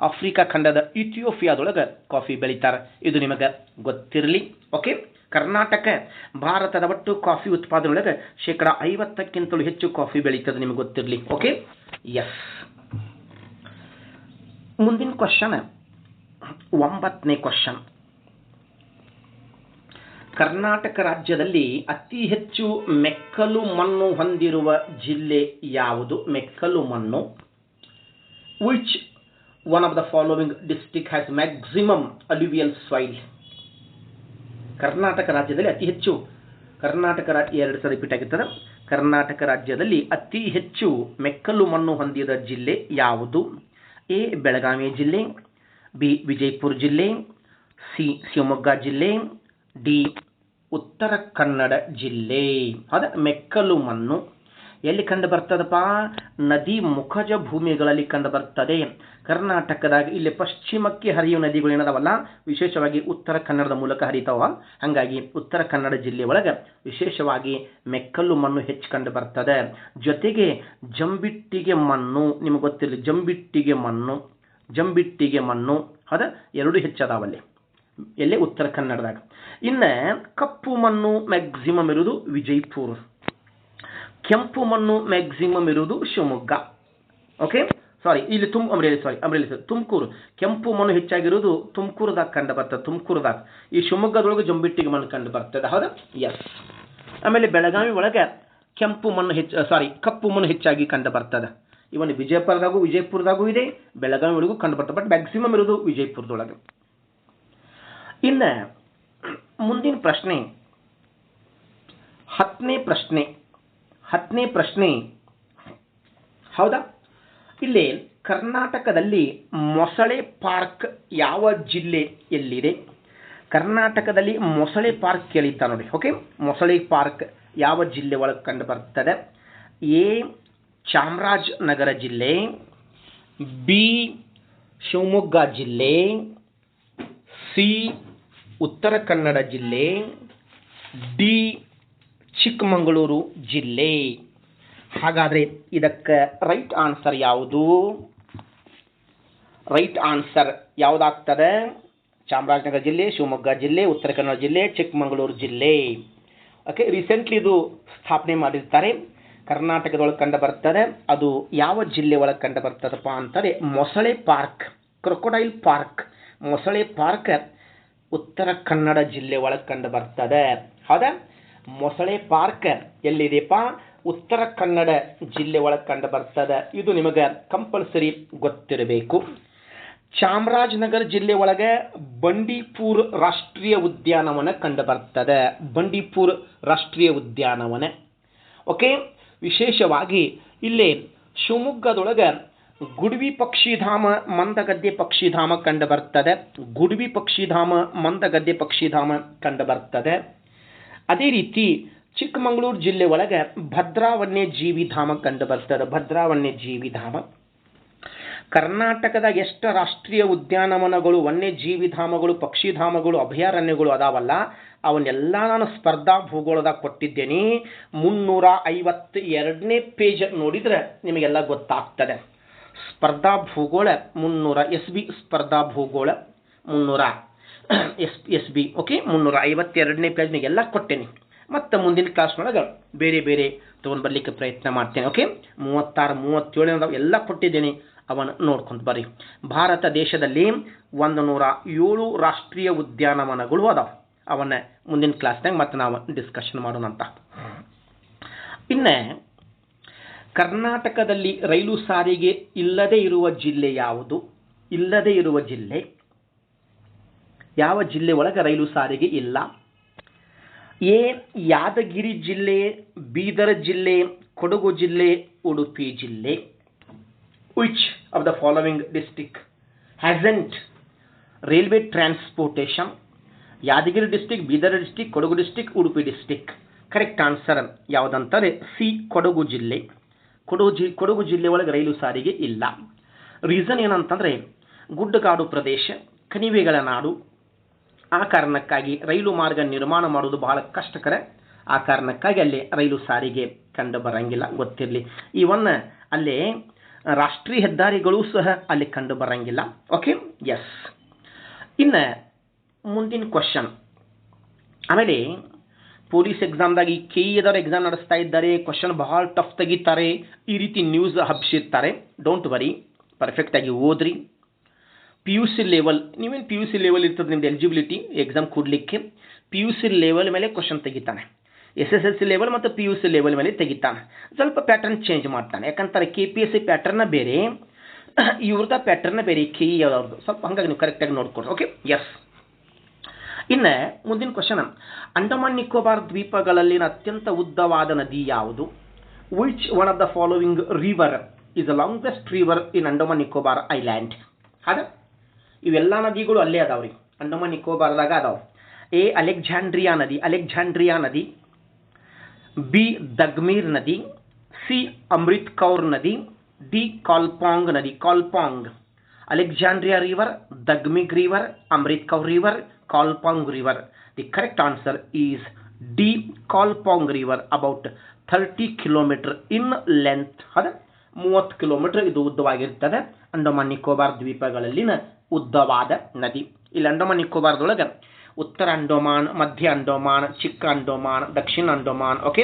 ಆಫ್ರಿಕಾ ಖಂಡದ ಇಥಿಯೋಪಿಯಾದೊಳಗೆ ಕಾಫಿ ಬೆಳೀತಾರೆ. ಇದು ನಿಮಗೆ ಗೊತ್ತಿರಲಿ. ಓಕೆ. ಕರ್ನಾಟಕ ಭಾರತದ ಒಟ್ಟು ಕಾಫಿ ಉತ್ಪಾದನೆಯೊಳಗೆ 50%ಕ್ಕಿಂತಲೂ ಹೆಚ್ಚು ಕಾಫಿ ಬೆಳೀತದೆ, ನಿಮಗೆ ಗೊತ್ತಿರಲಿ. ಓಕೆ. ಎಸ್. ಮುಂದಿನ ಕ್ವಶನ್ 9ನೇ ಕ್ವಶನ್. ಕರ್ನಾಟಕ ರಾಜ್ಯದಲ್ಲಿ ಅತಿ ಹೆಚ್ಚು ಮೆಕ್ಕಲು ಮಣ್ಣು ಹೊಂದಿರುವ ಜಿಲ್ಲೆ ಯಾವುದು? ಮೆಕ್ಕಲು ಮಣ್ಣು. Which one of the following district has maximum alluvial soil? Karnataka ರಾಜ್ಯದಲ್ಲಿ ಅತಿ ಹೆಚ್ಚು ಎರಡು ಸಲ ರಿಪೀಟ್ ಆಗಿರ್ತದೆ. ಕರ್ನಾಟಕ ರಾಜ್ಯದಲ್ಲಿ ಅತಿ ಹೆಚ್ಚು ಮೆಕ್ಕಲು ಮಣ್ಣು ಹೊಂದಿದ ಜಿಲ್ಲೆ ಯಾವುದು? ಎ ಬೆಳಗಾವಿ ಜಿಲ್ಲೆ, ಬಿ ವಿಜಯಪುರ ಜಿಲ್ಲೆ, ಸಿ ಶಿವಮೊಗ್ಗ ಜಿಲ್ಲೆ, ಡಿ ಉತ್ತರ ಕನ್ನಡ ಜಿಲ್ಲೆ. ಅದ ಮೆಕ್ಕಲು ಮಣ್ಣು ಎಲ್ಲಿ ಕಂಡು ಬರ್ತದಪ್ಪ? ನದಿ ಮುಖಜ ಭೂಮಿಗಳಲ್ಲಿ ಕಂಡು ಬರ್ತದೆ. ಕರ್ನಾಟಕದಾಗ ಇಲ್ಲಿ ಪಶ್ಚಿಮಕ್ಕೆ ಹರಿಯುವ ನದಿಗಳು ಏನದವಲ್ಲ, ವಿಶೇಷವಾಗಿ ಉತ್ತರ ಕನ್ನಡದ ಮೂಲಕ ಹರಿತಾವ. ಹಾಗಾಗಿ ಉತ್ತರ ಕನ್ನಡ ಜಿಲ್ಲೆ ಒಳಗೆ ವಿಶೇಷವಾಗಿ ಮೆಕ್ಕಲು ಮಣ್ಣು ಹೆಚ್ಚು ಕಂಡು ಬರ್ತದೆ. ಜೊತೆಗೆ ಜಂಬಿಟ್ಟಿಗೆ ಮಣ್ಣು, ನಿಮಗೆ ಗೊತ್ತಿರಲಿ, ಜಂಬಿಟ್ಟಿಗೆ ಮಣ್ಣು ಅದ ಎರಡು ಹೆಚ್ಚದಾವಲ್ಲಿ, ಎಲ್ಲೇ ಉತ್ತರ ಕನ್ನಡದಾಗ. ಇನ್ನು ಕಪ್ಪು ಮಣ್ಣು ಮ್ಯಾಕ್ಸಿಮಮ್ ಇರುವುದು ವಿಜಯಪುರ, ಕೆಂಪು ಮಣ್ಣು ಮ್ಯಾಕ್ಸಿಮಮ್ ಇರುವುದು ಶಿವಮೊಗ್ಗ. ಓಕೆ, ಸಾರಿ ಇಲ್ಲಿ ತುಮಕೂರು. ಕೆಂಪು ಮಣ್ಣು ಹೆಚ್ಚಾಗಿರುವುದು ತುಮಕೂರದಾಗ ಕಂಡು ಬರ್ತದೆ. ತುಮಕೂರದಾಗ ಈ ಶಿವಮೊಗ್ಗದೊಳಗೆ ಜಂಬಿಟ್ಟಿಗೆ ಮಣ್ಣು ಕಂಡು ಬರ್ತದೆ. ಹೌದಾ? ಎಸ್. ಆಮೇಲೆ ಬೆಳಗಾವಿ ಒಳಗೆ ಕಪ್ಪು ಮಣ್ಣು ಹೆಚ್ಚಾಗಿ ಕಂಡು ಬರ್ತದೆ. ಇವನ್ ವಿಜಯಪುರದಾಗೂ ಇದೆ, ಬೆಳಗಾವಿ ಒಳಗೂ ಕಂಡು ಬರ್ತದೆ. ಬಟ್ ಮ್ಯಾಕ್ಸಿಮಮ್ ಇರೋದು ವಿಜಯಪುರದೊಳಗೆ. ಇನ್ನು ಮುಂದಿನ ಪ್ರಶ್ನೆ, ಹತ್ತನೇ ಪ್ರಶ್ನೆ. ಹೌದಾ? ಇಲ್ಲಿ ಕರ್ನಾಟಕದಲ್ಲಿ ಮೊಸಳೆ ಪಾರ್ಕ್ ಯಾವ ಜಿಲ್ಲೆಯಲ್ಲಿದೆ? ಕರ್ನಾಟಕದಲ್ಲಿ ಮೊಸಳೆ ಪಾರ್ಕ್ ಕೇಳಿದ್ದ ನೋಡಿ. ಓಕೆ, ಮೊಸಳೆ ಪಾರ್ಕ್ ಯಾವ ಜಿಲ್ಲೆ ಒಳಗೆ ಕಂಡು ಬರ್ತದೆ? ಎ ಚಾಮರಾಜನಗರ ಜಿಲ್ಲೆ, ಬಿ ಶಿವಮೊಗ್ಗ ಜಿಲ್ಲೆ, ಸಿ ಉತ್ತರ ಕನ್ನಡ ಜಿಲ್ಲೆ, ಡಿ ಚಿಕ್ಕಮಗಳೂರು ಜಿಲ್ಲೆ. ಹಾಗಾದರೆ ಇದಕ್ಕೆ ರೈಟ್ ಆನ್ಸರ್ ಯಾವುದು? ರೈಟ್ ಆನ್ಸರ್ ಯಾವುದಾಗ್ತದೆ? ಚಾಮರಾಜನಗರ ಜಿಲ್ಲೆ, ಶಿವಮೊಗ್ಗ ಜಿಲ್ಲೆ, ಉತ್ತರ ಕನ್ನಡ ಜಿಲ್ಲೆ, ಚಿಕ್ಕಮಗಳೂರು ಜಿಲ್ಲೆ. ಓಕೆ, ರೀಸೆಂಟ್ಲಿ ಇದು ಸ್ಥಾಪನೆ ಮಾಡಿರ್ತಾರೆ. ಕರ್ನಾಟಕದೊಳಗೆ ಕಂಡು ಬರ್ತದೆ. ಅದು ಯಾವ ಜಿಲ್ಲೆ ಒಳಗೆ ಕಂಡು ಬರ್ತದಪ್ಪ ಅಂತಾರೆ? ಮೊಸಳೆ ಪಾರ್ಕ್, ಕ್ರೊಕೊಡೈಲ್ ಪಾರ್ಕ್, ಮೊಸಳೆ ಪಾರ್ಕ್ ಉತ್ತರ ಕನ್ನಡ ಜಿಲ್ಲೆ ಒಳಗೆ ಕಂಡು ಬರ್ತದೆ. ಹೌದಾ? ಮೊಸಳೆ ಪಾರ್ಕ್ ಎಲ್ಲಿದೆಯಪ್ಪ? ಉತ್ತರ ಕನ್ನಡ ಜಿಲ್ಲೆ ಒಳಗೆ ಕಂಡು ಬರ್ತದೆ. ಇದು ನಿಮಗೆ ಕಂಪಲ್ಸರಿ ಗೊತ್ತಿರಬೇಕು. ಚಾಮರಾಜನಗರ ಜಿಲ್ಲೆ ಒಳಗೆ ಬಂಡೀಪುರ ರಾಷ್ಟ್ರೀಯ ಉದ್ಯಾನವನ ಕಂಡು ಬರ್ತದೆ. ಬಂಡೀಪುರ ರಾಷ್ಟ್ರೀಯ ಉದ್ಯಾನವನ. ಓಕೆ, ವಿಶೇಷವಾಗಿ ಇಲ್ಲಿ ಶಿವಮೊಗ್ಗದೊಳಗೆ ಗುಡ್ವಿ ಪಕ್ಷಿಧಾಮ, ಮಂದಗದ್ದೆ ಪಕ್ಷಿಧಾಮ ಕಂಡು ಬರ್ತದೆ. ಗುಡ್ವಿ ಪಕ್ಷಿಧಾಮ, ಮಂದಗದ್ದೆ ಪಕ್ಷಿಧಾಮ ಕಂಡು ಬರ್ತದೆ. ಅದೇ ರೀತಿ ಚಿಕ್ಕಮಗಳೂರು ಜಿಲ್ಲೆ ಒಳಗೆ ಭದ್ರಾ ವನ್ಯಜೀವಿಧಾಮ ಕಂಡು ಬರ್ತದೆ. ಭದ್ರಾ ವನ್ಯಜೀವಿಧಾಮ. ಕರ್ನಾಟಕದ ಎಷ್ಟು ರಾಷ್ಟ್ರೀಯ ಉದ್ಯಾನವನಗಳು, ವನ್ಯಜೀವಿಧಾಮಗಳು, ಪಕ್ಷಿಧಾಮಗಳು, ಅಭಯಾರಣ್ಯಗಳು ಅದಾವಲ್ಲ, ಅವನ್ನೆಲ್ಲ ನಾನು ಸ್ಪರ್ಧಾ ಭೂಗೋಳದಾಗ ಕೊಟ್ಟಿದ್ದೇನೆ. 352ನೇ ಪೇಜ್ ನೋಡಿದರೆ ನಿಮಗೆಲ್ಲ ಗೊತ್ತಾಗ್ತದೆ. ಸ್ಪರ್ಧಾ ಭೂಗೋಳ 300 ಎಸ್ ಬಿ ಸ್ಪರ್ಧಾ ಭೂಗೋಳ 300 ಎಸ್ ಬಿ. ಓಕೆ, 352ನೇ ಪೇಜ್ ನಿಮಗೆಲ್ಲ ಕೊಟ್ಟೇನೆ. ಮತ್ತು ಮುಂದಿನ ಕ್ಲಾಸ್ನೊಳಗೆ ಬೇರೆ ಬೇರೆ ತೊಗೊಂಡು ಬರಲಿಕ್ಕೆ ಪ್ರಯತ್ನ ಮಾಡ್ತೇನೆ. ಓಕೆ, 36, 37 ಎಲ್ಲ ಕೊಟ್ಟಿದ್ದೇನೆ, ಅವನು ನೋಡ್ಕೊಂಡು ಬರ್ರಿ. ಭಾರತ ದೇಶದಲ್ಲಿ 107 ರಾಷ್ಟ್ರೀಯ ಉದ್ಯಾನವನಗಳು ಅದಾವೆ. ಅವನ್ನ ಮುಂದಿನ ಕ್ಲಾಸ್ನಾಗ ಮತ್ತೆ ನಾವು ಡಿಸ್ಕಷನ್ ಮಾಡೋಣ ಅಂತ. ಇನ್ನು ಕರ್ನಾಟಕದಲ್ಲಿ ರೈಲು ಸಾರಿಗೆ ಇಲ್ಲದೇ ಇರುವ ಜಿಲ್ಲೆ ಯಾವುದು? ಇಲ್ಲದೇ ಇರುವ ಜಿಲ್ಲೆ ಯಾವ ಜಿಲ್ಲೆ ಒಳಗೆ ರೈಲು ಸಾರಿಗೆ ಇಲ್ಲ? ಎ ಯಾದಗಿರಿ ಜಿಲ್ಲೆ, ಬೀದರ್ ಜಿಲ್ಲೆ, ಕೊಡಗು ಜಿಲ್ಲೆ, ಉಡುಪಿ ಜಿಲ್ಲೆ. Which of the following district hasn't railway transportation? Yadgiri district, Bidar district, Kodagu district, Udupi district. Correct answer ಯಾವುದಂತಾರೆ? ಸಿ ಕೊಡಗು ಜಿಲ್ಲೆ. ಕೊಡಗು ಜಿಲ್ಲೆ ಒಳಗೆ ರೈಲು ಸಾರಿಗೆ ಇಲ್ಲ. ರೀಸನ್ ಏನಂತಂದರೆ ಗುಡ್ಡಗಾಡು ಪ್ರದೇಶ, ಕಣಿವೆಗಳ ನಾಡು. ಆ ಕಾರಣಕ್ಕಾಗಿ ರೈಲು ಮಾರ್ಗ ನಿರ್ಮಾಣ ಮಾಡೋದು ಬಹಳ ಕಷ್ಟಕರ. ಆ ಕಾರಣಕ್ಕಾಗಿ ಅಲ್ಲಿ ರೈಲು ಸಾರಿಗೆ ಕಂಡು ಬರಂಗಿಲ್ಲ. ಗೊತ್ತಿರಲಿ. ಇವನ್ನ ಅಲ್ಲಿ ರಾಷ್ಟ್ರೀಯ ಹೆದ್ದಾರಿಗಳು ಸಹ ಅಲ್ಲಿ ಕಂಡು ಬರಂಗಿಲ್ಲ. Okay, yes. ಇನ್ನು ಮುಂದಿನ ಕ್ವಶನ್. ಆಮೇಲೆ ಪೊಲೀಸ್ ಎಕ್ಸಾಮ್ದಾಗ ಈ ಕೆಇದವ್ರು ಎಕ್ಸಾಮ್ ನಡೆಸ್ತಾ ಇದ್ದಾರೆ. ಕ್ವಶನ್ ಬಹಳ ಟಫ್ ತೆಗಿತಾರೆ. ಈ ರೀತಿ ನ್ಯೂಸ್ ಹಬ್ಸಿರ್ತಾರೆ. ಡೋಂಟ್ ವರಿ, ಪರ್ಫೆಕ್ಟಾಗಿ ಓದ್ರಿ. ಪಿ ಯು ಸಿ ಲೆವೆಲ್, ನೀವೇನು ಪಿ ಯು ಸಿ ಲೆವೆಲ್ ಇರ್ತದೆ ನಿಮ್ದು ಎಲಿಜಿಬಿಲಿಟಿ ಎಕ್ಸಾಮ್ ಕೊಡಲಿಕ್ಕೆ, ಪಿ ಯು ಸಿ ಲೆವೆಲ್ ಮೇಲೆ ಕ್ವಶನ್ ತೆಗಿತಾನೆ. S S L C level ಮತ್ತು ಪಿ ಯು ಸಿ ಲೆವೆಲ್ ಮೇಲೆ ತೆಗಿತಾನೆ. ಸ್ವಲ್ಪ ಪ್ಯಾಟರ್ನ್ ಚೇಂಜ್ ಮಾಡ್ತಾನೆ, ಯಾಕಂತಾರೆ ಕೆ ಪಿ ಎಸ್ ಸಿ ಪ್ಯಾಟರ್ನ ಬೇರೆ, ಇವ್ರದ ಪ್ಯಾಟರ್ನ ಬೇರೆ, ಕೆ ಇ ಅವ್ರದ್ದು. ಸ್ವಲ್ಪ ಹಂಗಾಗಿ ನೀವು ಕರೆಕ್ಟಾಗಿ ನೋಡ್ಕೊಡ್ರಿ. Okay, yes. ಇನ್ನು ಮುಂದಿನ ಕ್ವಶನ್, ಅಂಡಮಾನ್ ನಿಕೋಬಾರ್ ದ್ವೀಪಗಳಲ್ಲಿನ ಅತ್ಯಂತ ಉದ್ದವಾದ ನದಿ ಯಾವುದು? Which one of the following river is the longest river in Andaman Nicobar island? ಅದ ಇವೆಲ್ಲ ನದಿಗಳು ಅಲ್ಲೇ ಅದಾವ್ರಿ, ಅಂಡಮಾನ್ ನಿಕೋಬಾರ್ದಾಗ ಅದಾವ. ಎ ಅಲೆಕ್ಸಾಂಡ್ರಿಯಾ ನದಿ, ಬಿ ದಗ್ಮೀರ್ ನದಿ, ಸಿ ಅಮೃತ್ ಕೌರ್ ನದಿ, ಡಿ ಕಾಲ್ಪಾಂಗ್ ನದಿ. Alexandria river, Dagmar river, Amrit Kaur river, Kalpong river. The correct answer is D Kalpong river. About 30 kilometre in length. ಅದ 30 ಕಿಲೋಮೀಟರ್ ಇದು ಉದ್ದವಾಗಿರ್ತದೆ. ಅಂಡಮಾನ್ ನಿಕೋಬಾರ್ ದ್ವೀಪಗಳಲ್ಲಿನ ಉದ್ದವಾದ ನದಿ. ಇಲ್ಲಿ ಅಂಡಮಾನ್ ನಿಕೋಬಾರ್ದೊಳಗೆ ಉತ್ತರ ಅಂಡಮಾನ್, ಮಧ್ಯ ಅಂಡಮಾನ್, ಚಿಕ್ಕ ಅಂಡಮಾನ್, ದಕ್ಷಿಣ ಅಂಡಮಾನ್, ಓಕೆ,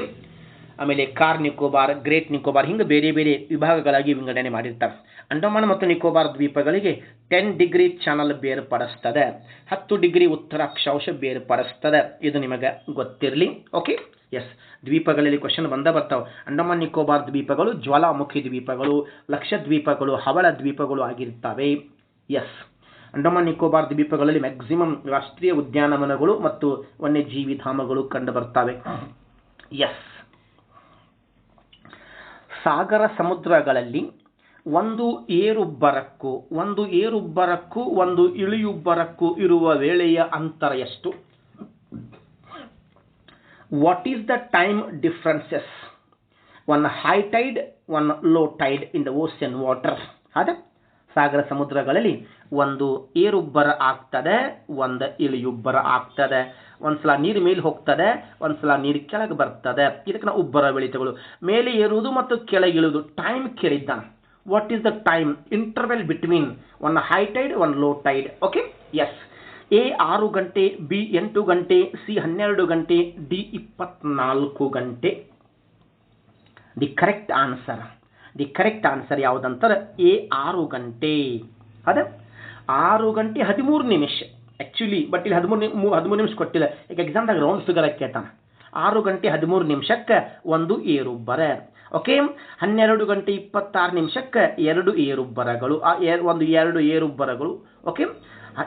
ಆಮೇಲೆ ಕಾರ್ ನಿಕೋಬಾರ್, ಗ್ರೇಟ್ ನಿಕೋಬಾರ್, ಹಿಂಗೆ ಬೇರೆ ಬೇರೆ ವಿಭಾಗಗಳಾಗಿ ವಿಂಗಡಣೆ ಮಾಡಿರ್ತಾರೆ. ಅಂಡಮಾನ್ ಮತ್ತು ನಿಕೋಬಾರ್ ದ್ವೀಪಗಳಿಗೆ 10 ಡಿಗ್ರಿ ಚಾನಲ್ ಬೇರ್ಪಡಿಸ್ತದೆ, 10 ಡಿಗ್ರಿ ಉತ್ತರ ಅಕ್ಷಾಂಶ ಬೇರ್ಪಡಿಸ್ತದೆ. ಇದು ನಿಮಗೆ ಗೊತ್ತಿರಲಿ. Okay, S. ದ್ವೀಪಗಳಲ್ಲಿ ಕ್ವಶನ್ ಬರ್ತಾವೆ. ಅಂಡಮಾನ್ ನಿಕೋಬಾರ್ ದ್ವೀಪಗಳು ಜ್ವಾಲಾಮುಖಿ ದ್ವೀಪಗಳು, ಲಕ್ಷದ್ವೀಪಗಳು, ಹವಳ ದ್ವೀಪಗಳು ಆಗಿರ್ತವೆ. ಎಸ್. ಅಂಡಮಾನ್ ನಿಕೋಬಾರ್ ದ್ವೀಪಗಳಲ್ಲಿ ಮ್ಯಾಕ್ಸಿಮಮ್ ರಾಷ್ಟ್ರೀಯ ಉದ್ಯಾನವನಗಳು ಮತ್ತು ವನ್ಯಜೀವಿ ಧಾಮಗಳು ಕಂಡು ಬರ್ತವೆ. ಎಸ್. ಸಾಗರ ಸಮುದ್ರಗಳಲ್ಲಿ ಒಂದು ಏರುಬ್ಬರಕ್ಕೂ ಒಂದು ಇಳಿಯುಬ್ಬರಕ್ಕೂ ಇರುವ ವೇಳೆಯ ಅಂತರ ಎಷ್ಟು? What is the time differences one high tide, one low tide in the ocean water? ಅದ ಸಾಗರ ಸಮುದ್ರಗಳಲ್ಲಿ ಒಂದು ಏರುಬ್ಬರ ಆಗ್ತದೆ, ಒಂದು ಇಳಿಯುಬ್ಬರ ಆಗ್ತದೆ. ಒಂದ್ಸಲ ನೀರು ಮೇಲೆ ಹೋಗ್ತದೆ, ಒಂದ್ಸಲ ನೀರು ಕೆಳಗೆ ಬರ್ತದೆ. ಇದಕ್ಕೆ ನಾವು ಉಬ್ಬರ ಬೆಳಿತಗಳು. ಮೇಲೆ ಏರುವುದು ಮತ್ತು ಕೆಳಗೆ ಇಳುವುದು ಟೈಮ್ ಕೇಳಿದ್ದಾನೆ. What is the time interval between one high tide, one low tide? Okay, yes. A 6 ಗಂಟೆ, ಬಿ 8 ಗಂಟೆ, ಸಿ 12 ಗಂಟೆ, ಡಿ 24 ಗಂಟೆ. ದಿ ಕರೆಕ್ಟ್ ಆನ್ಸರ್ ಯಾವುದಂತಾರೆ ಎ 6 ಗಂಟೆ. ಅದ 6 ಗಂಟೆ 13 ನಿಮಿಷ ಆ್ಯಕ್ಚುಲಿ, ಬಟ್ ಇಲ್ಲಿ 13 ನಿಮಿಷ ಕೊಟ್ಟಿಲ್ಲ. ಈಗ ಎಕ್ಸಾಮ್ದಾಗ ರೌಂಡ್ ಫಿಗರ್ ಕೇಳ್ತಾನೆ. 6 ಗಂಟೆ 13 ನಿಮಿಷಕ್ಕೆ ಒಂದು ಏರುಬ್ಬರ. ಓಕೆ, 12 ಗಂಟೆ 26 ನಿಮಿಷಕ್ಕೆ 2 ಏರುಬ್ಬರಗಳು, ಒಂದು 2 ಏರುಬ್ಬರಗಳು. ಓಕೆ,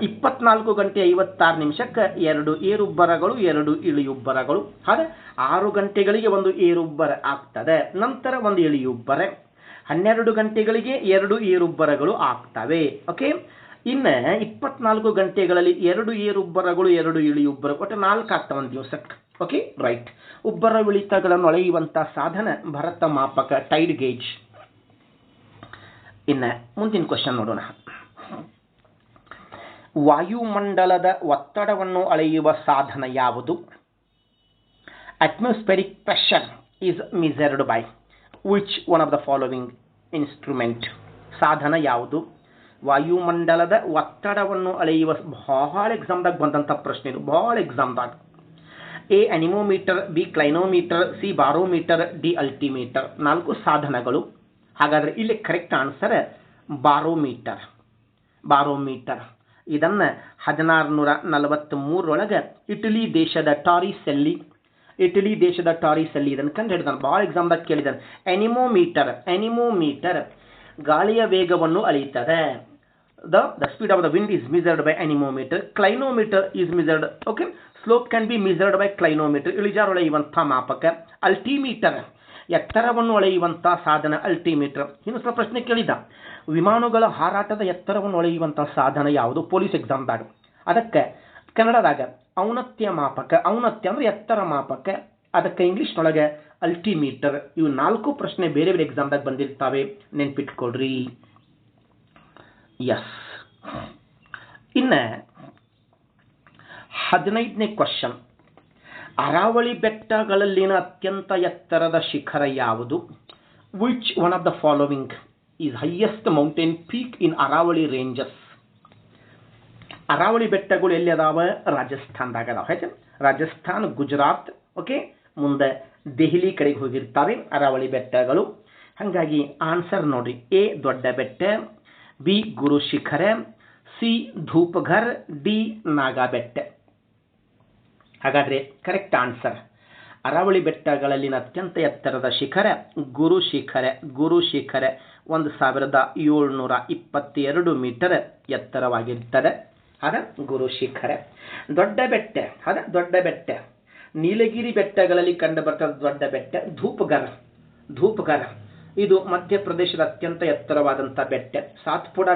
24 ಗಂಟೆ 56 ನಿಮಿಷಕ್ಕೆ 2 ಏರುಬ್ಬರಗಳು, 2 ಇಳಿಯುಬ್ಬರಗಳು. ಹಾಗೆ 6 ಗಂಟೆಗಳಿಗೆ ಒಂದು ಏರುಬ್ಬರ ಆಗ್ತದೆ, ನಂತರ ಒಂದು ಇಳಿಯುಬ್ಬರ. 12 ಗಂಟೆಗಳಿಗೆ 2 ಏರುಬ್ಬರಗಳು ಆಗ್ತವೆ. ಓಕೆ, ಇನ್ನು 24 ಗಂಟೆಗಳಲ್ಲಿ 2 ಏರುಬ್ಬರಗಳು, 2 ಇಳಿಯುಬ್ಬರ, ಒಟ್ಟು 4 ಆಗ್ತವೆ ಒಂದು ದಿವಸಕ್ಕೆ. Okay, right. ಉಬ್ಬರ ಇಳಿತಗಳನ್ನು ಅಳೆಯುವಂಥ ಸಾಧನ ಭರತ ಮಾಪಕ, ಟೈಡ್ ಗೇಜ್. ಇನ್ನು ಮುಂದಿನ ಕ್ವಶನ್ ನೋಡೋಣ. ವಾಯುಮಂಡಲದ ಒತ್ತಡವನ್ನು ಅಳೆಯುವ ಸಾಧನ ಯಾವುದು? Atmospheric pressure is measured by which one of the following instrument? ಸಾಧನ ಯಾವುದು? ವಾಯುಮಂಡಲದ ಒತ್ತಡವನ್ನು ಅಳೆಯುವ, ಬಹಳ ಎಕ್ಸಾಮ್ದಾಗ ಬಂದಂಥ ಪ್ರಶ್ನೆ ಇದು, ಬಹಳ ಎಕ್ಸಾಮ್ದಾಗ. A anemometer, B clinometer, C barometer, D altimeter. 4 ಸಾಧನಗಳು. ಹಾಗಾದರೆ ಇಲ್ಲಿ ಕರೆಕ್ಟ್ ಆನ್ಸರ್ ಬಾರೋಮೀಟರ್. ಇದನ್ನು 1643 ಇಟಲಿ ದೇಶದ ಟಾರಿಸೆಲ್ಲಿ ಇದನ್ನು ಕಂಡು ಹಿಡಿದಾನೆ. ಭಾಳ ಎಕ್ಸಾಮ್ದಾಗ ಕೇಳಿದ್ದಾನೆ. ಅನಿಮೋಮೀಟರ್ ಗಾಳಿಯ ವೇಗವನ್ನು ಅಳೆಯುತ್ತದೆ. The speed of the wind is measured by anemometer. Clinometer is measured. Okay, slope can be measured by clinometer. ಇಳಿಜಾರು ಅಳೆಯುವಂಥ ಮಾಪಕ. ಅಲ್ಟಿಮೀಟರ್ ಎತ್ತರವನ್ನು ಅಳೆಯುವಂಥ ಸಾಧನ ಅಲ್ಟಿಮೀಟರ್. ಇನ್ನು ಸ್ವಲ್ಪ ಪ್ರಶ್ನೆ ಕೇಳಿದ, ವಿಮಾನಗಳ ಹಾರಾಟದ ಎತ್ತರವನ್ನು ಅಳೆಯುವಂಥ ಸಾಧನ ಯಾವುದು? ಪೊಲೀಸ್ ಎಕ್ಸಾಮ್ದಾಗ. ಅದಕ್ಕೆ ಕನ್ನಡದಾಗ ಔನ್ನತ್ಯ ಮಾಪಕ. ಔನ್ನತ್ಯ ಅಂದರೆ ಎತ್ತರ ಮಾಪಕ, ಅದಕ್ಕೆ ಇಂಗ್ಲೀಷ್ನೊಳಗೆ ಅಲ್ಟಿಮೀಟರ್. ಇವು 4 ಪ್ರಶ್ನೆ ಬೇರೆ ಬೇರೆ ಎಕ್ಸಾಮ್ದಾಗ ಬಂದಿರ್ತಾವೆ, ನೆನ್ಪಿಟ್ಕೊಳ್ರಿ. ಎಸ್. ಇನ್ನು 15ನೇ ಕ್ವಶನ್. ಅರಾವಳಿ ಬೆಟ್ಟಗಳಲ್ಲಿನ ಅತ್ಯಂತ ಎತ್ತರದ ಶಿಖರ ಯಾವುದು? Which one of the following is highest mountain peak in Aravalli ranges? Aravalli ಬೆಟ್ಟಗಳು ಎಲ್ಲಿ ಅದಾವ? ರಾಜಸ್ಥಾನದಾಗ ಅದಾವ. ಆಯ್ತು, ರಾಜಸ್ಥಾನ್, ಗುಜರಾತ್. ಓಕೆ, ಮುಂದೆ ದೆಹಲಿ ಕಡೆಗೆ ಹೋಗಿರ್ತಾವೆ ಅರಾವಳಿ ಬೆಟ್ಟಗಳು. ಹಾಗಾಗಿ ಆನ್ಸರ್ ನೋಡ್ರಿ, ಎ ದೊಡ್ಡ ಬೆಟ್ಟ, ಬಿ ಗುರು ಶಿಖರ, ಸಿ ಧೂಪಘರ್, ಡಿ ನಾಗಾಬೆಟ್ಟ. ಹಾಗಾದರೆ ಕರೆಕ್ಟ್ ಆನ್ಸರ್ ಅರಾವಳಿ ಬೆಟ್ಟಗಳಲ್ಲಿನ ಅತ್ಯಂತ ಎತ್ತರದ ಶಿಖರ ಗುರು ಶಿಖರ. ಗುರು ಶಿಖರ 1722 ಮೀಟರ್ ಎತ್ತರವಾಗಿರ್ತದೆ. ಅದ ಗುರು ಶಿಖರ. ದೊಡ್ಡ ಬೆಟ್ಟ, ಅದ ದೊಡ್ಡ ಬೆಟ್ಟ, ನೀಲಗಿರಿ ಬೆಟ್ಟಗಳಲ್ಲಿ ಕಂಡು ಬರ್ತದ ದೊಡ್ಡ ಬೆಟ್ಟ ಧೂಪಘರ್. ಧೂಪಘರ್ ಇದು ಮಧ್ಯಪ್ರದೇಶದ ಅತ್ಯಂತ ಎತ್ತರವಾದಂಥ ಬೆಟ್ಟ. ಸಾತ್ಪುಡ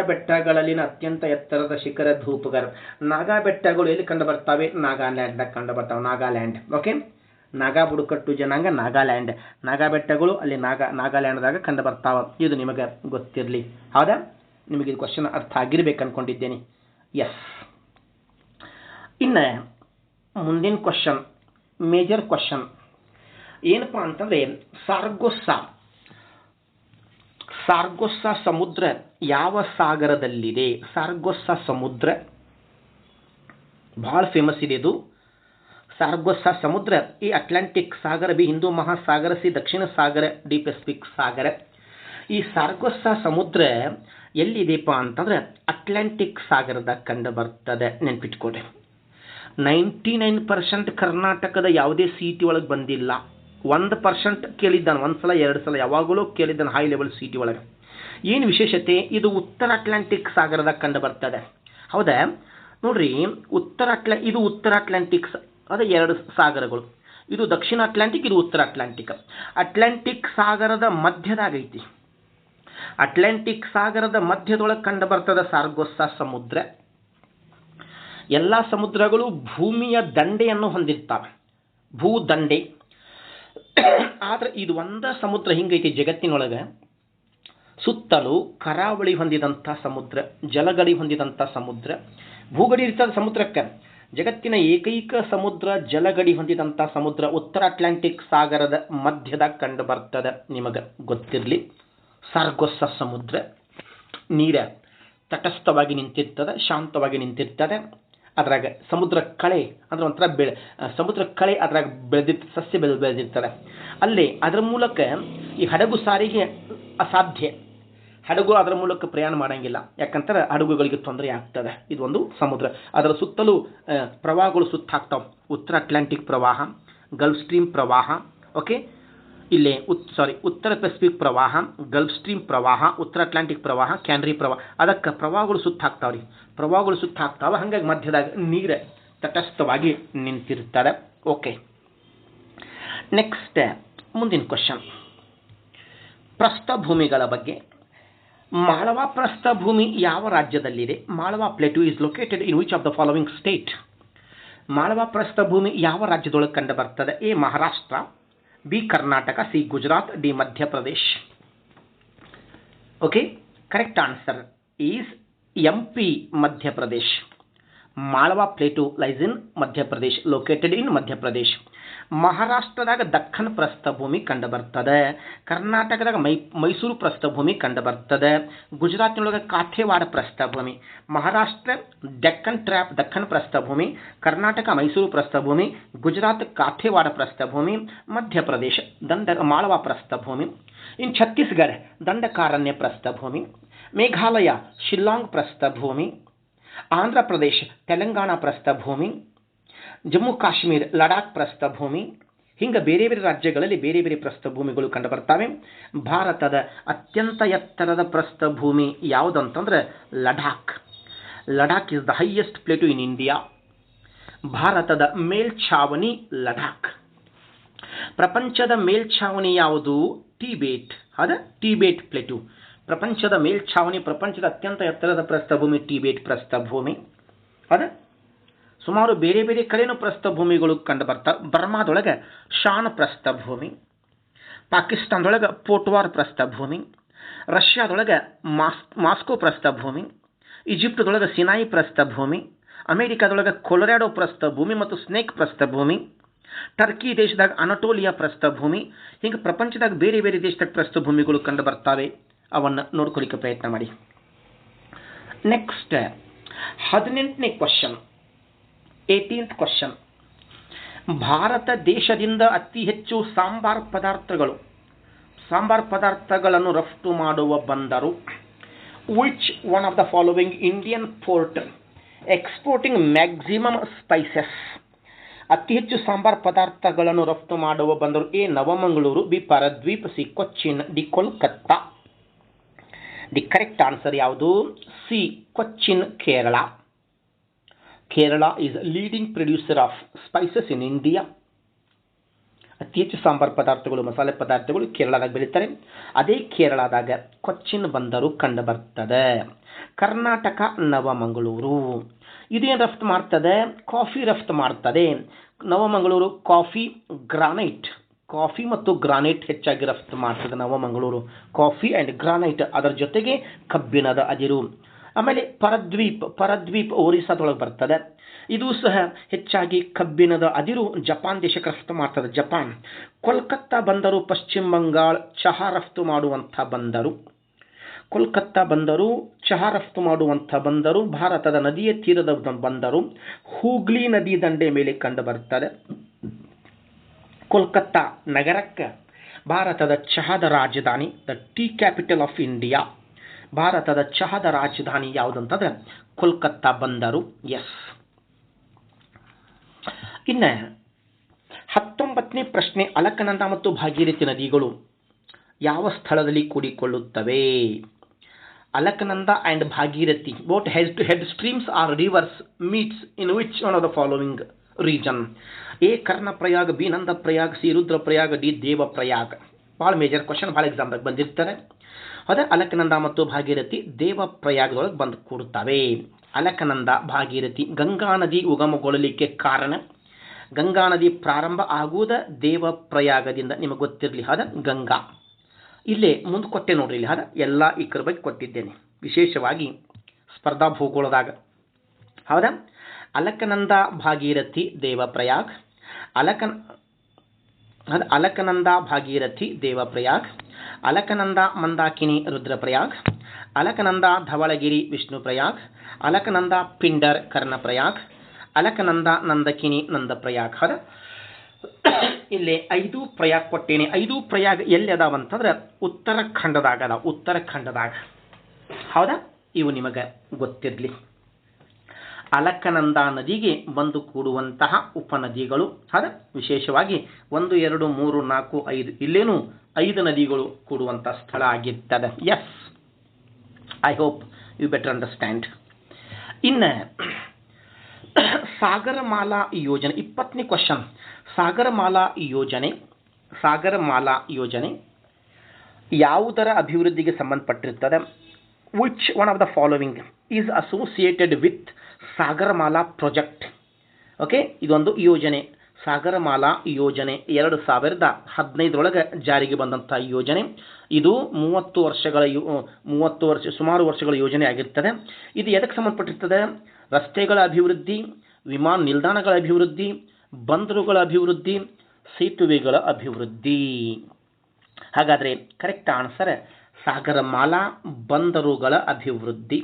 ಬೆಟ್ಟಗಳಲ್ಲಿನ ಅತ್ಯಂತ ಎತ್ತರದ ಶಿಖರ ಧೂಪಘರ್. ನಾಗಾ ಬೆಟ್ಟಗಳು ಎಲ್ಲಿ ಕಂಡು ಬರ್ತವೆ? ನಾಗಾಲ್ಯಾಂಡ್ನಾಗ ಕಂಡು ಬರ್ತಾವೆ. ನಾಗಾಲ್ಯಾಂಡ್. ಓಕೆ, ನಾಗಾ ಬುಡಕಟ್ಟು ಜನಾಂಗ ನಾಗಾಲ್ಯಾಂಡ್. ನಾಗಾ ಬೆಟ್ಟಗಳು ಅಲ್ಲಿ ನಾಗಾಲ್ಯಾಂಡ್ದಾಗ ಕಂಡು ಬರ್ತಾವೆ. ಇದು ನಿಮಗೆ ಗೊತ್ತಿರಲಿ. ಹೌದಾ? ನಿಮಗೆ ಇದು ಕ್ವಶನ್ ಅರ್ಥ ಆಗಿರ್ಬೇಕು ಅನ್ಕೊಂಡಿದ್ದೇನೆ. ಎಸ್. ಇನ್ನು ಮುಂದಿನ ಕ್ವಶನ್, ಮೇಜರ್ ಕ್ವಶನ್ ಏನಪ್ಪಾ ಅಂತಂದ್ರೆ ಸಾರ್ಗೊಸ್ಸಾ ಸಮುದ್ರ ಯಾವ ಸಾಗರದಲ್ಲಿದೆ? ಸಾರ್ಗೊಸ್ಸಾ ಸಮುದ್ರ ಬಹಳ ಫೇಮಸ್ ಇದೆ. ಇದು ಸಾರ್ಗೊಸ್ಸಾ ಸಮುದ್ರ ಈ ಅಟ್ಲಾಂಟಿಕ್ ಸಾಗರ, ಬಿ ಹಿಂದೂ ಮಹಾಸಾಗರ, ಸಿ ದಕ್ಷಿಣ ಸಾಗರ, ಡಿ ಪೆಸಿಫಿಕ್ ಸಾಗರ. ಈ ಸಾರ್ಗೊಸ್ಸಾ ಸಮುದ್ರ ಎಲ್ಲಿದೆಪ್ಪ ಅಂತಂದ್ರೆ ಅಟ್ಲಾಂಟಿಕ್ ಸಾಗರದಾಗ ಕಂಡು ಬರ್ತದೆ. ನೆನ್ಪಿಟ್ಕೊಡ್ರಿ. 99% ಕರ್ನಾಟಕದ ಯಾವುದೇ ಸಿಟಿ ಒಳಗೆ ಬಂದಿಲ್ಲ. 1% ಕೇಳಿದ್ದಾನೆ, ಒಂದ್ಸಲ 2 ಸಲ ಯಾವಾಗಲೂ ಕೇಳಿದ್ದಾನೆ ಹೈ ಲೆವೆಲ್ ಸಿಟಿ ಒಳಗೆ. ಏನು ವಿಶೇಷತೆ? ಇದು ಉತ್ತರ ಅಟ್ಲಾಂಟಿಕ್ ಸಾಗರದಾಗ ಕಂಡು ಬರ್ತದೆ. ಹೌದಾ? ನೋಡ್ರಿ, ಇದು ಉತ್ತರ ಅಟ್ಲಾಂಟಿಕ್, ಅದೇ 2 ಸಾಗರಗಳು. ಇದು ದಕ್ಷಿಣ ಅಟ್ಲಾಂಟಿಕ್, ಇದು ಉತ್ತರ ಅಟ್ಲಾಂಟಿಕ್. ಅಟ್ಲಾಂಟಿಕ್ ಸಾಗರದ ಮಧ್ಯದಾಗೈತಿ. ಅಟ್ಲಾಂಟಿಕ್ ಸಾಗರದ ಮಧ್ಯದೊಳಗೆ ಕಂಡು ಬರ್ತದ ಸಾರ್ಗೊಸ್ಸಾ ಸಮುದ್ರ. ಎಲ್ಲ ಸಮುದ್ರಗಳು ಭೂಮಿಯ ದಂಡೆಯನ್ನು ಹೊಂದಿರ್ತವೆ, ಭೂದಂಡೆ. ಆದ್ರೆ ಇದು ಒಂದ ಸಮುದ್ರ ಹಿಂಗೈತಿ ಜಗತ್ತಿನೊಳಗೆ, ಸುತ್ತಲೂ ಕರಾವಳಿ ಹೊಂದಿದಂಥ ಸಮುದ್ರ, ಜಲಗಡಿ ಹೊಂದಿದಂಥ ಸಮುದ್ರ, ಭೂಗಡಿ ಇರ್ತದ ಸಮುದ್ರಕ್ಕೆ. ಜಗತ್ತಿನ ಏಕೈಕ ಸಮುದ್ರ ಜಲಗಡಿ ಹೊಂದಿದಂಥ ಸಮುದ್ರ ಉತ್ತರ ಅಟ್ಲಾಂಟಿಕ್ ಸಾಗರದ ಮಧ್ಯದಾಗ ಕಂಡು ಬರ್ತದೆ. ನಿಮಗೆ ಗೊತ್ತಿರಲಿ. ಸಾರ್ಗೊಸ್ಸಾ ಸಮುದ್ರ ನೀರ ತಟಸ್ಥವಾಗಿ ನಿಂತಿರ್ತದೆ, ಶಾಂತವಾಗಿ ನಿಂತಿರ್ತದೆ. ಅದ್ರಾಗ ಸಮುದ್ರ ಕಳೆ ಅಂದ್ರೆ ಒಂಥರ ಸಮುದ್ರ ಕಳೆ ಅದ್ರಾಗ ಸಸ್ಯ ಬೆಳೆದಿರ್ತದೆ. ಅಲ್ಲೇ ಅದರ ಮೂಲಕ ಈ ಹಡಗು ಸಾರಿಗೆ ಅಸಾಧ್ಯ. ಹಡಗು ಅದರ ಮೂಲಕ ಪ್ರಯಾಣ ಮಾಡಂಗಿಲ್ಲ, ಯಾಕಂದ್ರೆ ಹಡಗುಗಳಿಗೆ ತೊಂದರೆ ಆಗ್ತದೆ. ಇದೊಂದು ಸಮುದ್ರ. ಅದರ ಸುತ್ತಲೂ ಪ್ರವಾಹಗಳು ಸುತ್ತಾಗ್ತಾವೆ. ಉತ್ತರ ಅಟ್ಲಾಂಟಿಕ್ ಪ್ರವಾಹ, ಗಲ್ಫ್ ಸ್ಟ್ರೀಮ್ ಪ್ರವಾಹ, ಓಕೆ, ಇಲ್ಲೇ ಉತ್ತರ ಪೆಸಿಫಿಕ್ ಪ್ರವಾಹ, ಗಲ್ಫ್ ಸ್ಟ್ರೀಮ್ ಪ್ರವಾಹ, ಉತ್ತರ ಅಟ್ಲಾಂಟಿಕ್ ಪ್ರವಾಹ, ಕ್ಯಾನರಿ ಪ್ರವಾಹ. ಅದಕ್ಕೆ ಪ್ರವಾಹಗಳು ಸುತ್ತಾಗ್ತಾವ್ರಿ. ಪ್ರವಾಹಗಳು ಸುತ್ತಾಗ್ತಾವ. ಹಾಗಾಗಿ ಮಧ್ಯದಾಗ ನೀರು ತಟಸ್ಥವಾಗಿ ನಿಂತಿರ್ತಾರೆ. ಓಕೆ, ನೆಕ್ಸ್ಟ್ ಮುಂದಿನ ಕ್ವಶನ್ ಪ್ರಸ್ಥಭೂಮಿಗಳ ಬಗ್ಗೆ. ಮಾಳವಾ ಪ್ರಸ್ಥಭೂಮಿ ಯಾವ ರಾಜ್ಯದಲ್ಲಿದೆ? Malwa plateau is located in which of the following state? ಮಾಳವಾ ಪ್ರಸ್ಥಭೂಮಿ ಯಾವ ರಾಜ್ಯದೊಳಗೆ ಕಂಡು ಬರ್ತದೆ? A Maharashtra, B Karnataka, C Gujarat, D Madhya Pradesh. Okay, correct answer is MP, Madhya Pradesh. Malwa plateau lies in Madhya Pradesh, located in Madhya Pradesh. ಮಹಾರಾಷ್ಟ್ರದಾಗ ದಕ್ಕನ್ ಪ್ರಸ್ಥಭೂಮಿ ಕಂಡು ಬರ್ತದೆ. ಕರ್ನಾಟಕದಾಗ ಮೈಸೂರು ಪ್ರಸ್ಥಭೂಮಿ ಕಂಡು ಬರ್ತದೆ. ಗುಜರಾತ್ನೊಳಗೆ ಕಾಥೇವಾಡ ಪ್ರಸ್ಥಭೂಮಿ. ಮಹಾರಾಷ್ಟ್ರ ದಕ್ಕನ್ ಪ್ರಸ್ಥಭೂಮಿ, ಕರ್ನಾಟಕ ಮೈಸೂರು ಪ್ರಸ್ಥಭೂಮಿ, ಗುಜರಾತ್ ಕಾಥೇವಾಡ ಪ್ರಸ್ಥಭೂಮಿ, ಮಧ್ಯಪ್ರದೇಶ ಮಾಳವಾ ಪ್ರಸ್ಥಭೂಮಿ. ಇನ್ ಛತ್ತೀಸ್ಗಢ ದಂಡಕಾರಣ್ಯ ಪ್ರಸ್ಥಭೂಮಿ, ಮೇಘಾಲಯ ಶಿಲ್ಲಾಂಗ್ ಪ್ರಸ್ಥಭೂಮಿ, ಆಂಧ್ರ ಪ್ರದೇಶ ತೆಲಂಗಾಣ ಪ್ರಸ್ಥಭೂಮಿ, ಜಮ್ಮು ಕಾಶ್ಮೀರ ಲಡಾಖ್ ಪ್ರಸ್ಥಭೂಮಿ. ಹಿಂಗೆ ಬೇರೆ ಬೇರೆ ರಾಜ್ಯಗಳಲ್ಲಿ ಬೇರೆ ಬೇರೆ ಪ್ರಸ್ಥಭೂಮಿಗಳು ಕಂಡು ಬರ್ತವೆ. ಭಾರತದ ಅತ್ಯಂತ ಎತ್ತರದ ಪ್ರಸ್ಥಭೂಮಿ ಯಾವುದಂತಂದ್ರೆ Ladakh. Ladakh is the highest plateau in India. ಭಾರತದ ಮೇಲ್ಛಾವಣಿ ಲಡಾಖ್. ಪ್ರಪಂಚದ ಮೇಲ್ಛಾವಣಿ ಯಾವುದು? ಟಿಬೇಟ್. ಅದ ಟಿಬೇಟ್ ಪ್ಲೇಟು. ಪ್ರಪಂಚದ ಮೇಲ್ಛಾವಣಿ, ಪ್ರಪಂಚದ ಅತ್ಯಂತ ಎತ್ತರದ ಪ್ರಸ್ಥಭೂಮಿ ಟಿಬೇಟ್ ಪ್ರಸ್ಥಭೂಮಿ. ಅದ ಸುಮಾರು ಬೇರೆ ಬೇರೆ ಕಡೆನೂ ಪ್ರಸ್ಥಭೂಮಿಗಳು ಕಂಡು ಬರ್ತಾವೆ. ಬರ್ಮಾದೊಳಗೆ ಶಾನ್ ಪ್ರಸ್ಥಭೂಮಿ, ಪಾಕಿಸ್ತಾನದೊಳಗೆ ಪೋಟ್ವಾರ್ ಪ್ರಸ್ಥಭೂಮಿ, ರಷ್ಯಾದೊಳಗೆ ಮಾಸ್ಕೋ ಪ್ರಸ್ಥಭೂಮಿ, ಈಜಿಪ್ಟ್ದೊಳಗೆ ಸಿನಾಯಿ ಪ್ರಸ್ಥಭೂಮಿ, ಅಮೆರಿಕಾದೊಳಗೆ ಕೊಲೊರಾಡೋ ಪ್ರಸ್ಥಭೂಮಿ ಮತ್ತು ಸ್ನೇಕ್ ಪ್ರಸ್ಥಭೂಮಿ, ಟರ್ಕಿ ದೇಶದಾಗ ಅನಟೋಲಿಯಾ ಪ್ರಸ್ಥಭೂಮಿ. ಹೀಗೆ ಪ್ರಪಂಚದಾಗ ಬೇರೆ ಬೇರೆ ದೇಶದಾಗ ಪ್ರಸ್ಥಭೂಮಿಗಳು ಕಂಡು ಬರ್ತಾವೆ. ಅವನ್ನು ನೋಡ್ಕೊಳ್ಳಿಕ್ಕೆ ಪ್ರಯತ್ನ ಮಾಡಿ. ನೆಕ್ಸ್ಟ್ 18ನೇ ಕ್ವಶನ್, 18th ಕ್ವಶನ್. ಭಾರತ ದೇಶದಿಂದ ಅತಿ ಹೆಚ್ಚು ಸಾಂಬಾರ್ ಪದಾರ್ಥಗಳನ್ನು ರಫ್ತು ಮಾಡುವ ಬಂದರು. Which one of the following Indian port exporting maximum spices, ಅತಿ ಹೆಚ್ಚು ಸಾಂಬಾರ್ ಪದಾರ್ಥಗಳನ್ನು ರಫ್ತು ಮಾಡುವ ಬಂದರು? A Navamangaluru, B Paradip, C Cochin, D Kolkata. The correct answer ಯಾವುದು? C Cochin, Kerala. Kerala is leading producer of spices in India. ಅತಿ ಹೆಚ್ಚು ಸಾಂಬಾರ್ ಪದಾರ್ಥಗಳು, ಮಸಾಲೆ ಪದಾರ್ಥಗಳು ಕೇರಳದಾಗ ಬೆಳೀತಾರೆ. ಅದೇ ಕೇರಳದಾಗ ಕೊಚ್ಚಿನ್ ಬಂದರು ಕಂಡು ಬರ್ತದೆ. ಕರ್ನಾಟಕ ನವಮಂಗಳೂರು. ಇದೇನು ರಫ್ತು ಮಾಡ್ತದೆ? ಕಾಫಿ ರಫ್ತು ಮಾಡ್ತದೆ. ನವಮಂಗಳೂರು ಕಾಫಿ, ಗ್ರಾನೈಟ್, ಕಾಫಿ ಮತ್ತು ಗ್ರಾನೈಟ್ ಹೆಚ್ಚಾಗಿ ರಫ್ತು ಮಾಡ್ತದೆ ನವಮಂಗಳೂರು. ಕಾಫಿ ಆ್ಯಂಡ್ ಗ್ರಾನೈಟ್, ಅದರ ಜೊತೆಗೆ ಕಬ್ಬಿಣದ ಅದಿರು. ಆಮೇಲೆ ಪರದ್ವೀಪ್ ಒರಿಸ್ಸಾದೊಳಗೆ ಬರ್ತದೆ. ಇದು ಸಹ ಹೆಚ್ಚಾಗಿ ಕಬ್ಬಿಣದ ಅದಿರು ಜಪಾನ್ ದೇಶಕ್ಕೆ ರಫ್ತು ಮಾಡ್ತದೆ, ಜಪಾನ್. ಕೋಲ್ಕತ್ತಾ ಬಂದರು ಪಶ್ಚಿಮ ಬಂಗಾಳ, ಚಹಾ ರಫ್ತು ಮಾಡುವಂಥ ಬಂದರು. ಕೋಲ್ಕತ್ತಾ ಬಂದರು ಚಹಾ ರಫ್ತು ಮಾಡುವಂಥ ಬಂದರು. ಭಾರತದ ನದಿಯ ತೀರದ ಬಂದರು, ಹೂಗ್ಲಿ ನದಿ ದಂಡೆ ಮೇಲೆ ಕಂಡು ಬರ್ತದೆ. ಕೋಲ್ಕತ್ತಾ ನಗರಕ್ಕೆ ಭಾರತದ ಚಹಾದ ರಾಜಧಾನಿ, the tea capital of India. ಭಾರತದ ಚಹಾದ ರಾಜಧಾನಿ ಯಾವುದಂತಂದ್ರೆ ಕೋಲ್ಕತ್ತಾ ಬಂದರು. ಎಸ್. ಇನ್ನು 19ನೇ ಪ್ರಶ್ನೆ, ಅಲಕನಂದ ಮತ್ತು ಭಾಗೀರಥಿ ನದಿಗಳು ಯಾವ ಸ್ಥಳದಲ್ಲಿ ಕೂಡಿಕೊಳ್ಳುತ್ತವೆ? Alaknanda and Bhagirathi both head streams are rivers meets in which one of the following region? A Karnaprayag, B Nandaprayag, C Rudraprayag, D Devprayag. ಭಾಳ ಮೇಜರ್ ಕ್ವಶನ್, ಭಾಳ ಎಕ್ಸಾಮ್ದಾಗ ಬಂದಿರ್ತಾರೆ. ಅದೇ ಅಲಕನಂದ ಮತ್ತು ಭಾಗೀರಥಿ ದೇವಪ್ರಯಾಗದೊಳಗೆ ಬಂದು ಕೂಡುತ್ತವೆ. ಅಲಕನಂದ ಭಾಗೀರಥಿ ಗಂಗಾ ನದಿ ಉಗಮಗೊಳ್ಳಲಿಕ್ಕೆ ಕಾರಣ, ಗಂಗಾ ನದಿ ಪ್ರಾರಂಭ ಆಗುವುದ ದೇವಪ್ರಯಾಗದಿಂದ. ನಿಮಗೆ ಗೊತ್ತಿರಲಿ, ಅದ ಗಂಗಾ. ಇಲ್ಲೇ ಮುಂದೆ ಕೊಟ್ಟೆ ನೋಡ್ರಿ, ಇಲ್ಲಿ ಅದ ಎಲ್ಲ ಇಕ್ಕರ ಬಗ್ಗೆ ಕೊಟ್ಟಿದ್ದೇನೆ, ವಿಶೇಷವಾಗಿ ಸ್ಪರ್ಧಾ ಭೂಗೋಳದಾಗ. ಹೌದಾ? ಅಲಕನಂದ ಭಾಗೀರಥಿ ದೇವಪ್ರಯಾಗ್, ಅಲಕನಂದ ಭಾಗೀರಥಿ ದೇವಪ್ರಯಾಗ್, ಅಲಕನಂದ ಮಂದಾಕಿನಿ ರುದ್ರಪ್ರಯಾಗ್, ಅಲಕನಂದ ಧವಳಗಿರಿ ವಿಷ್ಣುಪ್ರಯಾಗ್, ಅಲಕನಂದ ಪಿಂಡರ್ ಕರ್ಣಪ್ರಯಾಗ್, ಅಲಕನಂದ ನಂದಕಿನಿ ನಂದಪ್ರಯಾಗ್. ಹೌದಾ? ಇಲ್ಲಿ 5 ಪ್ರಯಾಗ್ ಕೊಟ್ಟೇನೆ. 5 ಪ್ರಯಾಗ್ ಎಲ್ಲಿ ಅದಾವಂತಂದ್ರೆ ಉತ್ತರಾಖಂಡದಾಗ ಅದಾವ, ಉತ್ತರಾಖಂಡದಾಗ. ಹೌದಾ? ಇವು ನಿಮಗೆ ಗೊತ್ತಿರಲಿ. ಅಲಕನಂದ ನದಿಗೆ ಬಂದು ಕೂಡುವಂತಹ ಉಪನದಿಗಳು. ಹೌದಾ? ವಿಶೇಷವಾಗಿ 1, 2, 3, 4, 5 ಇಲ್ಲೇನು 5 ನದಿಗಳು ಕೂಡುವಂಥ ಸ್ಥಳ ಆಗಿರ್ತದೆ. Yes, I hope you better understand. ಇನ್ನು ಸಾಗರಮಾಲಾ ಯೋಜನೆ 20ನೇ ಕ್ವಶನ್. ಸಾಗರಮಾಲಾ ಯೋಜನೆ ಯಾವುದರ ಅಭಿವೃದ್ಧಿಗೆ ಸಂಬಂಧಪಟ್ಟಿರುತ್ತದೆ? Which one of the following is associated with Sagarmala project? Okay, ಇದೊಂದು ಯೋಜನೆ, ಸಾಗರಮಾಲಾ ಯೋಜನೆ 2015 ಜಾರಿಗೆ ಬಂದಂಥ ಯೋಜನೆ. ಇದು 30 ಸುಮಾರು ವರ್ಷಗಳ ಯೋಜನೆ ಆಗಿರ್ತದೆ. ಇದು ಎದಕ್ಕೆ ಸಂಬಂಧಪಟ್ಟಿರ್ತದೆ? ರಸ್ತೆಗಳ ಅಭಿವೃದ್ಧಿ, ವಿಮಾನ ನಿಲ್ದಾಣಗಳ ಅಭಿವೃದ್ಧಿ, ಬಂದರುಗಳ ಅಭಿವೃದ್ಧಿ, ಸೇತುವೆಗಳ ಅಭಿವೃದ್ಧಿ. ಹಾಗಾದರೆ ಕರೆಕ್ಟ್ ಆನ್ಸರ್ ಸಾಗರಮಾಲಾ ಬಂದರುಗಳ ಅಭಿವೃದ್ಧಿ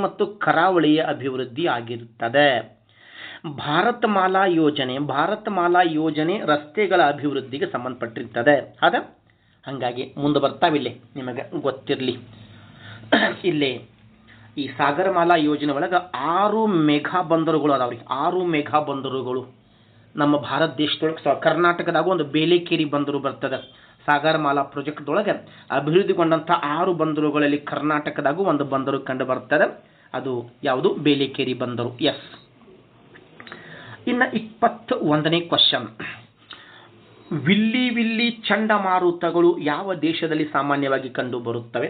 ಮತ್ತು ಕರಾವಳಿಯ ಅಭಿವೃದ್ಧಿ ಆಗಿರುತ್ತದೆ. ಭಾರತಮಾಲಾ ಯೋಜನೆ ರಸ್ತೆಗಳ ಅಭಿವೃದ್ಧಿಗೆ ಸಂಬಂಧಪಟ್ಟಿರ್ತದೆ. ಹೌದಾ? ಹಾಗಾಗಿ ಮುಂದೆ ಬರ್ತಾವಿಲ್ಲಿ, ನಿಮಗೆ ಗೊತ್ತಿರಲಿ. ಇಲ್ಲಿ ಈ ಸಾಗರಮಾಲಾ ಯೋಜನೆ ಒಳಗೆ 6 ಮೆಗಾ ಬಂದರುಗಳು ಅದಾವ್ರಿ. 6 ಮೆಗಾ ಬಂದರುಗಳು ನಮ್ಮ ಭಾರತ ದೇಶದೊಳಗೆ. ಕರ್ನಾಟಕದಾಗ ಒಂದು ಬೇಲೆಕೇರಿ ಬಂದರು ಬರ್ತದೆ. ಸಾಗರಮಾಲಾ ಪ್ರಾಜೆಕ್ಟ್ದೊಳಗೆ ಅಭಿವೃದ್ಧಿಗೊಂಡಂಥ 6 ಬಂದರುಗಳಲ್ಲಿ ಕರ್ನಾಟಕದಾಗೂ ಒಂದು ಬಂದರು ಕಂಡು ಬರ್ತದೆ. ಅದು ಯಾವುದು? ಬೇಲೆಕೇರಿ ಬಂದರು. ಎಸ್. ಇನ್ನು 21ನೇ ಕ್ವಶನ್. ವಿಲ್ಲಿ ಚಂಡಮಾರುತಗಳು ಯಾವ ದೇಶದಲ್ಲಿ ಸಾಮಾನ್ಯವಾಗಿ ಕಂಡು ಬರುತ್ತವೆ?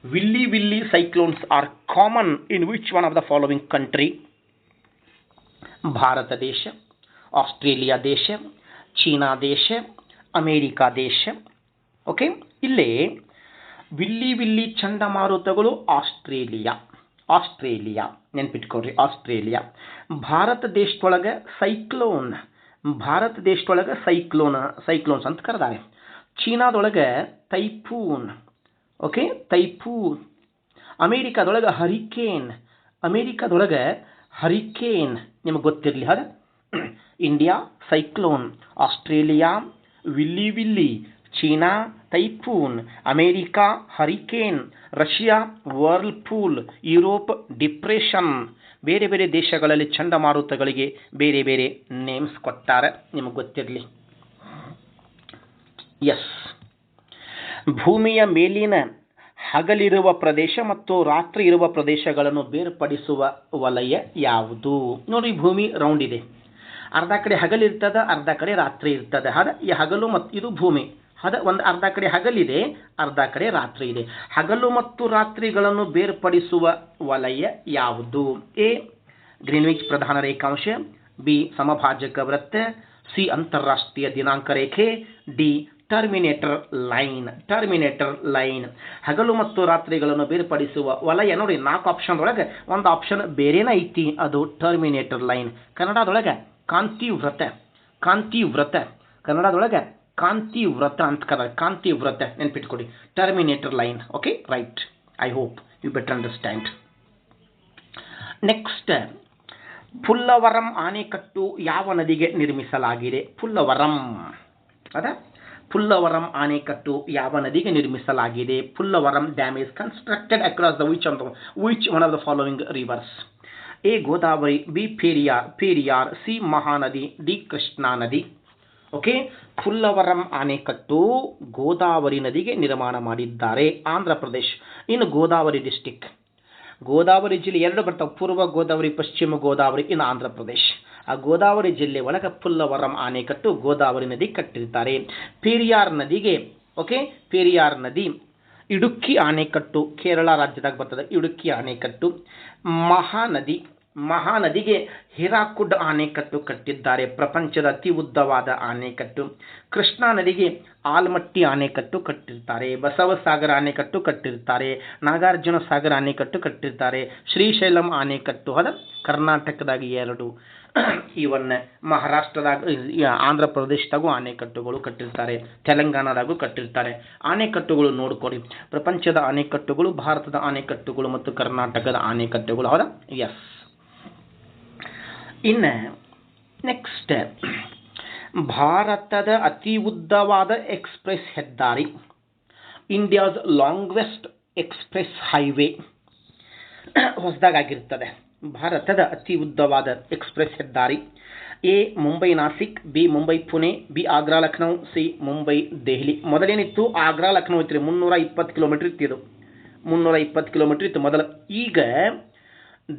Willy cyclones are common in which one of the following country? Bharat ದೇಶ, ಆಸ್ಟ್ರೇಲಿಯಾ ದೇಶ, ಚೀನಾ ದೇಶ, ಅಮೇರಿಕಾ ದೇಶ. ಓಕೆ, ಇಲ್ಲೇ ವಿಲ್ಲಿ ಚಂಡಮಾರುತಗಳು ಆಸ್ಟ್ರೇಲಿಯಾ ನೆನ್ಪಿಟ್ಕೊಳ್ರಿ, ಆಸ್ಟ್ರೇಲಿಯಾ. ಭಾರತ ದೇಶದೊಳಗೆ ಸೈಕ್ಲೋನ್ಸ್ ಅಂತ ಕರೆದಾರೆ. ಚೀನಾದೊಳಗೆ ತೈಫೂನ್. ಓಕೆ, ತೈಫೂನ್. ಅಮೇರಿಕಾದೊಳಗೆ ಹರಿಕೇನ್. ನಿಮಗೆ ಗೊತ್ತಿರಲಿ. ಅದ India cyclone, Australia ವಿಲ್ಲಿ, China typhoon, America hurricane, Russia Whirlpool, Europe depression. ಬೇರೆ ಬೇರೆ ದೇಶಗಳಲ್ಲಿ ಚಂಡಮಾರುತಗಳಿಗೆ ಬೇರೆ ಬೇರೆ ನೇಮ್ಸ್ ಕೊಟ್ಟಾರೆ, ನಿಮಗೆ ಗೊತ್ತಿರಲಿ. ಎಸ್, ಭೂಮಿಯ ಮೇಲಿನ ಹಗಲಿರುವ ಪ್ರದೇಶ ಮತ್ತು ರಾತ್ರಿ ಇರುವ ಪ್ರದೇಶಗಳನ್ನು ಬೇರ್ಪಡಿಸುವ ವಲಯ ಯಾವುದು? ನೋಡಿ, ಭೂಮಿ ರೌಂಡ್ ಇದೆ, ಅರ್ಧ ಕಡೆ ಹಗಲಿರ್ತದೆ, ಅರ್ಧ ಕಡೆ ರಾತ್ರಿ ಇರ್ತದೆ. ಈ ಹಗಲು ಮತ್ತು ಇದು ಭೂಮಿ, ಒಂದು ಅರ್ಧ ಕಡೆ ಹಗಲಿದೆ, ಅರ್ಧ ಕಡೆ ರಾತ್ರಿ ಇದೆ. ಹಗಲು ಮತ್ತು ರಾತ್ರಿಗಳನ್ನು ಬೇರ್ಪಡಿಸುವ ವಲಯ ಯಾವುದು? ಎ ಗ್ರೀನ್ವಿಚ್ ಪ್ರಧಾನ ರೇಖಾಂಶ, ಬಿ ಸಮಭಾಜಕ ವೃತ್ತ, ಸಿ ಅಂತಾರಾಷ್ಟ್ರೀಯ ದಿನಾಂಕ ರೇಖೆ, D Terminator line. Terminator line ಹಗಲು ಮತ್ತು ರಾತ್ರಿಗಳನ್ನು ಬೇರ್ಪಡಿಸುವ ವಲಯ. ನೋಡಿ, 4 ಆಪ್ಷನ್ ಒಳಗೆ ಒಂದು ಆಪ್ಷನ್ ಬೇರೆನೇ ಐತಿ, ಅದು ಟರ್ಮಿನೇಟರ್ ಲೈನ್. ಕನ್ನಡದೊಳಗೆ ಕಾಂತಿ ವ್ರತ, ಕಾಂತಿ ವ್ರತ, ಕನ್ನಡದೊಳಗೆ ಕಾಂತಿ ವ್ರತ ಅಂತ ಕರೆದ, ಕಾಂತಿ ವ್ರತ ನೆನ್ಪಿಟ್ಕೊಡಿ, terminator line. Okay, right. I hope you better understand. Next, Polavaram ಆಣೆಕಟ್ಟು ಯಾವ ನದಿಗೆ ನಿರ್ಮಿಸಲಾಗಿದೆ? ಪುಲ್ಲವರಂ ಅದ ಪುಲ್ಲವರಂ ಆಣೆಕಟ್ಟು ಯಾವ ನದಿಗೆ ನಿರ್ಮಿಸಲಾಗಿದೆ? Polavaram dam is constructed across the which one of the following rivers? A Godavari, B Periyar, C Mahanadi, D Krishna ನದಿ. ಓಕೆ, ಪುಲ್ಲವರಂ ಆಣೆಕಟ್ಟು ಗೋದಾವರಿ ನದಿಗೆ ನಿರ್ಮಾಣ ಮಾಡಿದ್ದಾರೆ, ಆಂಧ್ರ ಪ್ರದೇಶ್. ಇನ್ನು ಗೋದಾವರಿ ಡಿಸ್ಟಿಕ್, ಗೋದಾವರಿ ಜಿಲ್ಲೆ 2 ಬರ್ತಾವೆ, ಪೂರ್ವ ಗೋದಾವರಿ, ಪಶ್ಚಿಮ ಗೋದಾವರಿ, ಇನ್ನು ಆಂಧ್ರ ಪ್ರದೇಶ್. ಆ ಗೋದಾವರಿ ಜಿಲ್ಲೆ ಒಳಗೆ ಪುಲ್ಲವರಂ ಆಣೆಕಟ್ಟು ಗೋದಾವರಿ ನದಿ ಕಟ್ಟಿರ್ತಾರೆ. ಪೆರಿಯಾರ್ ನದಿಗೆ, ಓಕೆ, ಪೆರಿಯಾರ್ ನದಿ ಇಡುಕ್ಕಿ ಆಣೆಕಟ್ಟು ಕೇರಳ ರಾಜ್ಯದಾಗ ಬರ್ತದೆ, ಇಡುಕ್ಕಿ ಆಣೆಕಟ್ಟು. ಮಹಾನದಿಗೆ ಹಿರಾಕುಡ್ ಆಣೆಕಟ್ಟು ಕಟ್ಟಿದ್ದಾರೆ, ಪ್ರಪಂಚದ ಅತಿ ಉದ್ದವಾದ ಆಣೆಕಟ್ಟು. ಕೃಷ್ಣಾ ನದಿಗೆ ಆಲ್ಮಟ್ಟಿ ಆಣೆಕಟ್ಟು ಕಟ್ಟಿರ್ತಾರೆ, ಬಸವಸಾಗರ ಆಣೆಕಟ್ಟು ಕಟ್ಟಿರ್ತಾರೆ, ನಾಗಾರ್ಜುನ ಸಾಗರ ಆಣೆಕಟ್ಟು ಕಟ್ಟಿರ್ತಾರೆ, ಶ್ರೀಶೈಲಂ ಆಣೆಕಟ್ಟು ಅದ ಕರ್ನಾಟಕದಾಗ 2, ಇವನ್ನ ಮಹಾರಾಷ್ಟ್ರದಾಗ, ಆಂಧ್ರ ಪ್ರದೇಶದಾಗೂ ಆಣೆಕಟ್ಟುಗಳು ಕಟ್ಟಿರ್ತಾರೆ, ತೆಲಂಗಾಣದಾಗೂ ಕಟ್ಟಿರ್ತಾರೆ. ಆಣೆಕಟ್ಟುಗಳು ನೋಡ್ಕೊಡಿ, ಪ್ರಪಂಚದ ಆಣೆಕಟ್ಟುಗಳು, ಭಾರತದ ಆಣೆಕಟ್ಟುಗಳು ಮತ್ತು ಕರ್ನಾಟಕದ ಆಣೆಕಟ್ಟುಗಳು. ಹೌದಾ? ಎಸ್. ಇನ್ನು ನೆಕ್ಸ್ಟ್, ಭಾರತದ ಅತಿ ಉದ್ದವಾದ ಎಕ್ಸ್ಪ್ರೆಸ್ ಹೆದ್ದಾರಿ, ಇಂಡಿಯಾಸ್ ಲಾಂಗ್ವೆಸ್ಟ್ ಎಕ್ಸ್ಪ್ರೆಸ್ ಹೈವೇ ಹೊಸದಾಗಿರ್ತದೆ. ಭಾರತದ ಅತಿ ಉದ್ದವಾದ ಎಕ್ಸ್ಪ್ರೆಸ್ ಹೆದ್ದಾರಿ. A Mumbai Nashik, B Mumbai Pune, B Agra Lucknow, C Mumbai Delhi. ಮೊದಲೇನಿತ್ತು ಆಗ್ರಾ ಲಕ್ನೌ ಇತ್ತು, 320 ಕಿಲೋಮೀಟರ್ ಇತ್ತು, ಇದು 320 ಕಿಲೋಮೀಟರ್ ಇತ್ತು ಮೊದಲು. ಈಗ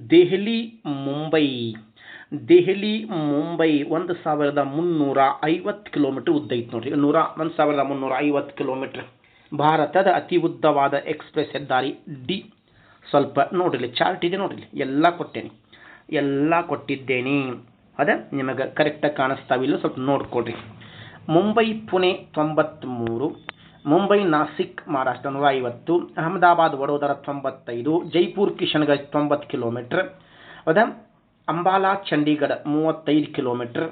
ದೆಹಲಿ ಮುಂಬೈ 1350 ಕಿಲೋಮೀಟರ್ ಉದ್ದ ಐತೆ ನೋಡ್ರಿ, 1350 ಕಿಲೋಮೀಟರ್. ಭಾರತದ ಅತಿ ಉದ್ದವಾದ ಎಕ್ಸ್ಪ್ರೆಸ್ ಹೆದ್ದಾರಿ ಡಿ. ಸ್ವಲ್ಪ ನೋಡಿರಿ, ಚಾರ್ಟ್ ಇದೆ ನೋಡಿರಿ, ಎಲ್ಲ ಕೊಟ್ಟಿದ್ದೇನೆ. ಅದ ನಿಮಗೆ ಕರೆಕ್ಟಾಗಿ ಕಾಣಿಸ್ತಾವಿಲ್ಲ, ಸ್ವಲ್ಪ ನೋಡ್ಕೊಡ್ರಿ. ಮುಂಬೈ ಪುಣೆ 93, ಮುಂಬೈ ನಾಸಿಕ್ ಮಹಾರಾಷ್ಟ್ರ 150, ಅಹಮದಾಬಾದ್ ವಡೋದರ 95, ಜೈಪುರ್ ಕಿಶನ್ಗಂಜ್ 90 ಕಿಲೋಮೀಟರ್. ಹೌದಾ? ಅಂಬಾಲಾ ಚಂಡೀಗಢ 35 ಕಿಲೋಮೀಟರ್.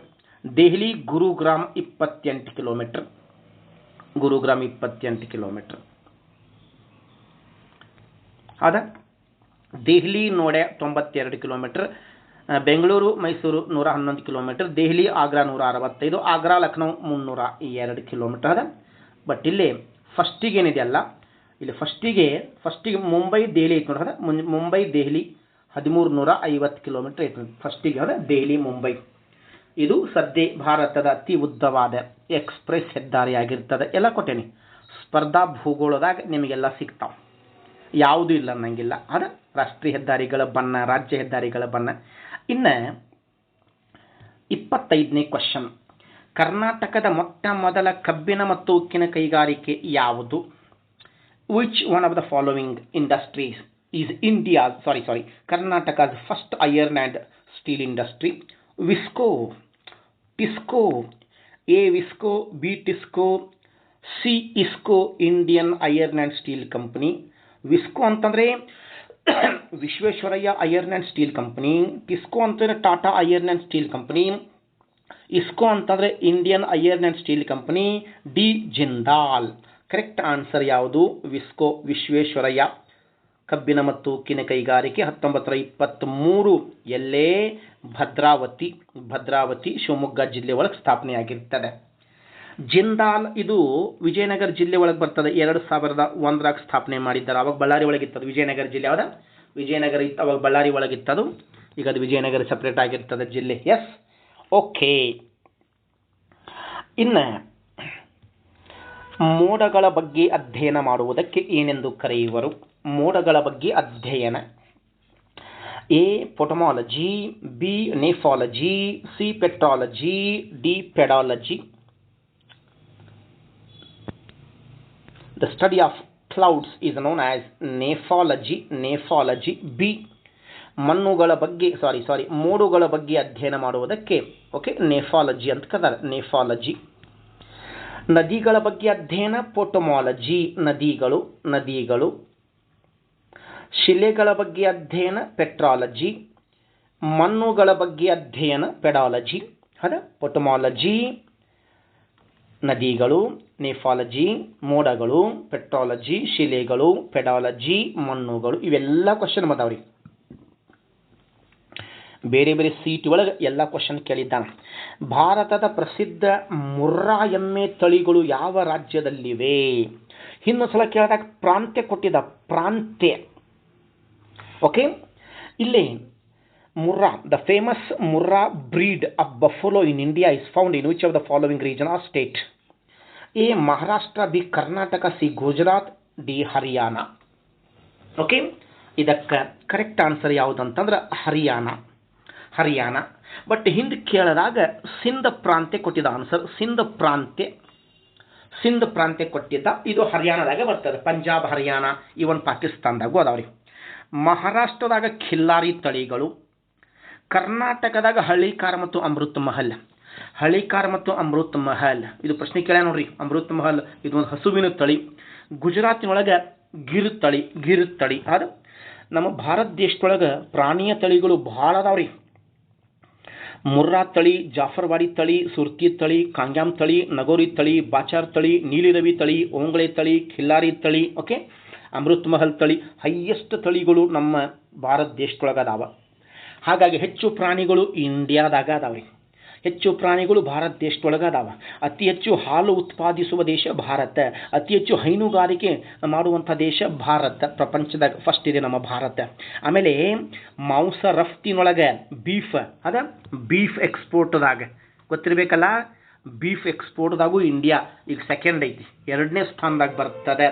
ದೆಹಲಿ ಗುರುಗ್ರಾಮ್ 28 ಕಿಲೋಮೀಟರ್. ಹೌದಾ? ದೆಹಲಿ ನೋಡೆ 92 kilometre, Bengaluru Mysuru 111 kilometre, Delhi Agra 165, Agra Lucknow 302 kilometre ಅದ. ಬಟ್ ಇಲ್ಲಿ ಫಸ್ಟಿಗೆ ಏನಿದೆಯಲ್ಲ, ಇಲ್ಲಿ ಫಸ್ಟಿಗೆ ಮುಂಬೈ ದೆಹಲಿ ಐತೆ ನೋಡಿ, ಅದ ಮುಂಬೈ ದೆಹಲಿ 1350 ಕಿಲೋಮೀಟರ್ ಐತೆ ಫಸ್ಟಿಗೆ, ಅದ ದೆಹಲಿ ಮುಂಬೈ. ಇದು ಸದ್ಯ ಭಾರತದ ಅತಿ ಉದ್ದವಾದ ಎಕ್ಸ್ಪ್ರೆಸ್ ಹೆದ್ದಾರಿ ಆಗಿರ್ತದೆ. ಎಲ್ಲ ಕೊಟ್ಟೇನಿ, ಸ್ಪರ್ಧಾ ಭೂಗೋಳದಾಗ ನಿಮಗೆಲ್ಲ ಸಿಗ್ತಾವೆ, ಯಾವುದೂ ಇಲ್ಲ ಅನ್ನಂಗಿಲ್ಲ. ಅದ ರಾಷ್ಟ್ರೀಯ ಹೆದ್ದಾರಿಗಳ ಬಣ್ಣ, ರಾಜ್ಯ ಹೆದ್ದಾರಿಗಳ ಬಣ್ಣ. ಇನ್ನು 25ನೇ ಕ್ವಶನ್, ಕರ್ನಾಟಕದ ಮೊಟ್ಟ ಮೊದಲ ಕಬ್ಬಿಣ ಮತ್ತು ಉಕ್ಕಿನ ಕೈಗಾರಿಕೆ ಯಾವುದು? Which one of the following industries is ಕರ್ನಾಟಕದ first iron and steel industry? VISCO, TISCO, A VISCO, B TISCO, C IISCO, Indian iron and steel company. VISCO ಅಂತಂದರೆ Visvesvaraya iron and steel company, TISCO ಅಂತಂದರೆ Tata iron and steel company, IISCO ಅಂತಂದರೆ Indian iron and steel company, D Jindal. Correct answer ಯಾವುದು? ವಿಸ್ಕೋ, ವಿಶ್ವೇಶ್ವರಯ್ಯ ಕಬ್ಬಿಣ ಮತ್ತು ಉಕ್ಕಿನ ಕೈಗಾರಿಕೆ 1923 ಎಲ್ಲೇ ಭದ್ರಾವತಿ ಶಿವಮೊಗ್ಗ ಜಿಲ್ಲೆ ಒಳಗೆ ಸ್ಥಾಪನೆಯಾಗಿರ್ತದೆ. ಜಿಂದಾಲ್ ಇದು ವಿಜಯನಗರ ಜಿಲ್ಲೆ ಒಳಗೆ ಬರ್ತದೆ. 2001 ಸ್ಥಾಪನೆ ಮಾಡಿದ್ದಾರೆ. ಅವಾಗ ಬಳ್ಳಾರಿ ಒಳಗಿತ್ತದು. ವಿಜಯನಗರ ಜಿಲ್ಲೆ ಯಾವ್ದ? ವಿಜಯನಗರ ಇತ್ತು, ಅವಾಗ ಬಳ್ಳಾರಿ ಒಳಗಿತ್ತದು. ಈಗ ಅದು ವಿಜಯನಗರ ಸಪ್ರೇಟ್ ಆಗಿರ್ತದೆ ಜಿಲ್ಲೆ. Yes, okay. ಇನ್ನು ಮೋಡಗಳ ಬಗ್ಗೆ ಅಧ್ಯಯನ ಮಾಡುವುದಕ್ಕೆ ಏನೆಂದು ಕರೆಯುವರು? ಮೋಡಗಳ ಬಗ್ಗೆ ಅಧ್ಯಯನ: A potamology, B nephology, C petrology, D pedology. The study of clouds is known as nephology. Nephology. B ಮಣ್ಣುಗಳ ಬಗ್ಗೆ ಮೋಡಗಳ ಬಗ್ಗೆ ಅಧ್ಯಯನ ಮಾಡುವುದಕ್ಕೆ ನೆಫಾಲಜಿ ಅಂತ ಕರೆದಾರೆ. ನೆಫಾಲಜಿ. ನದಿಗಳ ಬಗ್ಗೆ ಅಧ್ಯಯನ ಫೋಟೋಮಾಲಜಿ, ನದಿಗಳು. ಶಿಲೆಗಳ ಬಗ್ಗೆ ಅಧ್ಯಯನ ಪೆಟ್ರಾಲಜಿ. ಮಣ್ಣುಗಳ ಬಗ್ಗೆ ಅಧ್ಯಯನ ಪೆಡಾಲಜಿ. ಫೋಟೋಮಾಲಜಿ ನದಿಗಳು, ನೆಫಾಲಜಿ ಮೋಡಗಳು, ಪೆಟ್ರಾಲಜಿ ಶಿಲೆಗಳು, ಪೆಡಾಲಜಿ ಮಣ್ಣುಗಳು. ಇವೆಲ್ಲ ಕ್ವಶನ್ ಬಂದಾವ್ರಿ. ಬೇರೆ ಬೇರೆ ಸೀಟ್ ಒಳಗೆ ಎಲ್ಲ ಕ್ವಶನ್ ಕೇಳಿದ್ದಾನೆ. ಭಾರತದ ಪ್ರಸಿದ್ಧ ಮುರ್ರಾ ಎಮ್ಮೆ ತಳಿಗಳು ಯಾವ ರಾಜ್ಯದಲ್ಲಿವೆ? ಇನ್ನೊಂದು ಸಲ ಕೇಳಿದಾಗ ಪ್ರಾಂತ್ಯ ಕೊಟ್ಟಿದ್ದ. ಪ್ರಾಂತ್ಯ. ಓಕೆ, ಇಲ್ಲಿ Murrah, the famous Murrah breed of buffalo in India is found in which of the following region or state? A Maharashtra, B Karnataka, C Gujarat, D Haryana. Okay, ಇದಕ್ಕೆ ಕರೆಕ್ಟ್ ಆನ್ಸರ್ ಯಾವುದಂತಂದ್ರೆ ಹರಿಯಾಣ. ಬಟ್ ಹಿಂದೆ ಕೇಳಿದಾಗ ಸಿಂಧ್ ಪ್ರಾಂತ್ಯ ಕೊಟ್ಟಿದ್ದ ಆನ್ಸರ್. ಸಿಂಧ್ ಪ್ರಾಂತ್ಯ ಕೊಟ್ಟಿದ್ದ. ಇದು ಹರಿಯಾಣದಾಗ ಬರ್ತದೆ. ಪಂಜಾಬ್, ಹರಿಯಾಣ, ಇವನ್ ಪಾಕಿಸ್ತಾನದಾಗೂ ಅದಾವ್ರಿ. ಮಹಾರಾಷ್ಟ್ರದಾಗ ಖಿಲ್ಲಾರಿ ತಳಿಗಳು, ಕರ್ನಾಟಕದಾಗ ಹಳ್ಳಿಕಾರ್ ಮತ್ತು ಅಮೃತ್ ಮಹಲ್. ಇದು ಪ್ರಶ್ನೆ ಕೇಳ ನೋಡ್ರಿ. ಅಮೃತ್ ಮಹಲ್ ಇದು ಒಂದು ಹಸುವಿನ ತಳಿ. ಗುಜರಾತಿನೊಳಗೆ ಗಿರ್ ತಳಿ. ಅದು ನಮ್ಮ ಭಾರತ ದೇಶದೊಳಗೆ ಪ್ರಾಣಿಯ ತಳಿಗಳು ಭಾಳ ಅದಾವ್ರಿ. ಮುರ್ರಾ ತಳಿ, ಜಾಫರ್ವಾಡಿ ತಳಿ, ಸುರ್ತಿ ತಳಿ, ಕಾಂಗ್ಯಾಮ್ ತಳಿ, ನಗೋರಿ ತಳಿ, ಬಾಚಾರ್ ತಳಿ, ನೀಲಿರವಿ ತಳಿ, ಓಂಗ್ಳೆ ತಳಿ, ಖಿಲ್ಲಾರಿ ತಳಿ, ಓಕೆ, ಅಮೃತ್ ಮಹಲ್ ತಳಿ. ಹೈಯೆಸ್ಟ್ ತಳಿಗಳು ನಮ್ಮ ಭಾರತ ದೇಶದೊಳಗೆ ಅದಾವ. ಹಾಗಾಗಿ ಹೆಚ್ಚು ಪ್ರಾಣಿಗಳು ಇಂಡಿಯಾದಾಗ ಅದಾವ್ರಿ. ಹೆಚ್ಚು ಪ್ರಾಣಿಗಳು ಭಾರತ ದೇಶದೊಳಗೆ ಅದಾವ. ಅತಿ ಹೆಚ್ಚು ಹಾಲು ಉತ್ಪಾದಿಸುವ ದೇಶ ಭಾರತ. ಅತಿ ಹೆಚ್ಚು ಹೈನುಗಾರಿಕೆ ಮಾಡುವಂಥ ದೇಶ ಭಾರತ. ಪ್ರಪಂಚದಾಗ ಫಸ್ಟ್ ಇದೆ ನಮ್ಮ ಭಾರತ. ಆಮೇಲೆ ಮಾಂಸ ರಫ್ತಿನೊಳಗೆ ಬೀಫ್ ಎಕ್ಸ್ಪೋರ್ಟ್ದಾಗ ಗೊತ್ತಿರಬೇಕಲ್ಲ. ಬೀಫ್ ಎಕ್ಸ್ಪೋರ್ಟ್ದಾಗೂ ಇಂಡಿಯಾ ಈಗ ಸೆಕೆಂಡ್ ಐತಿ, 2ನೇ ಸ್ಥಾನದಾಗ ಬರ್ತದೆ.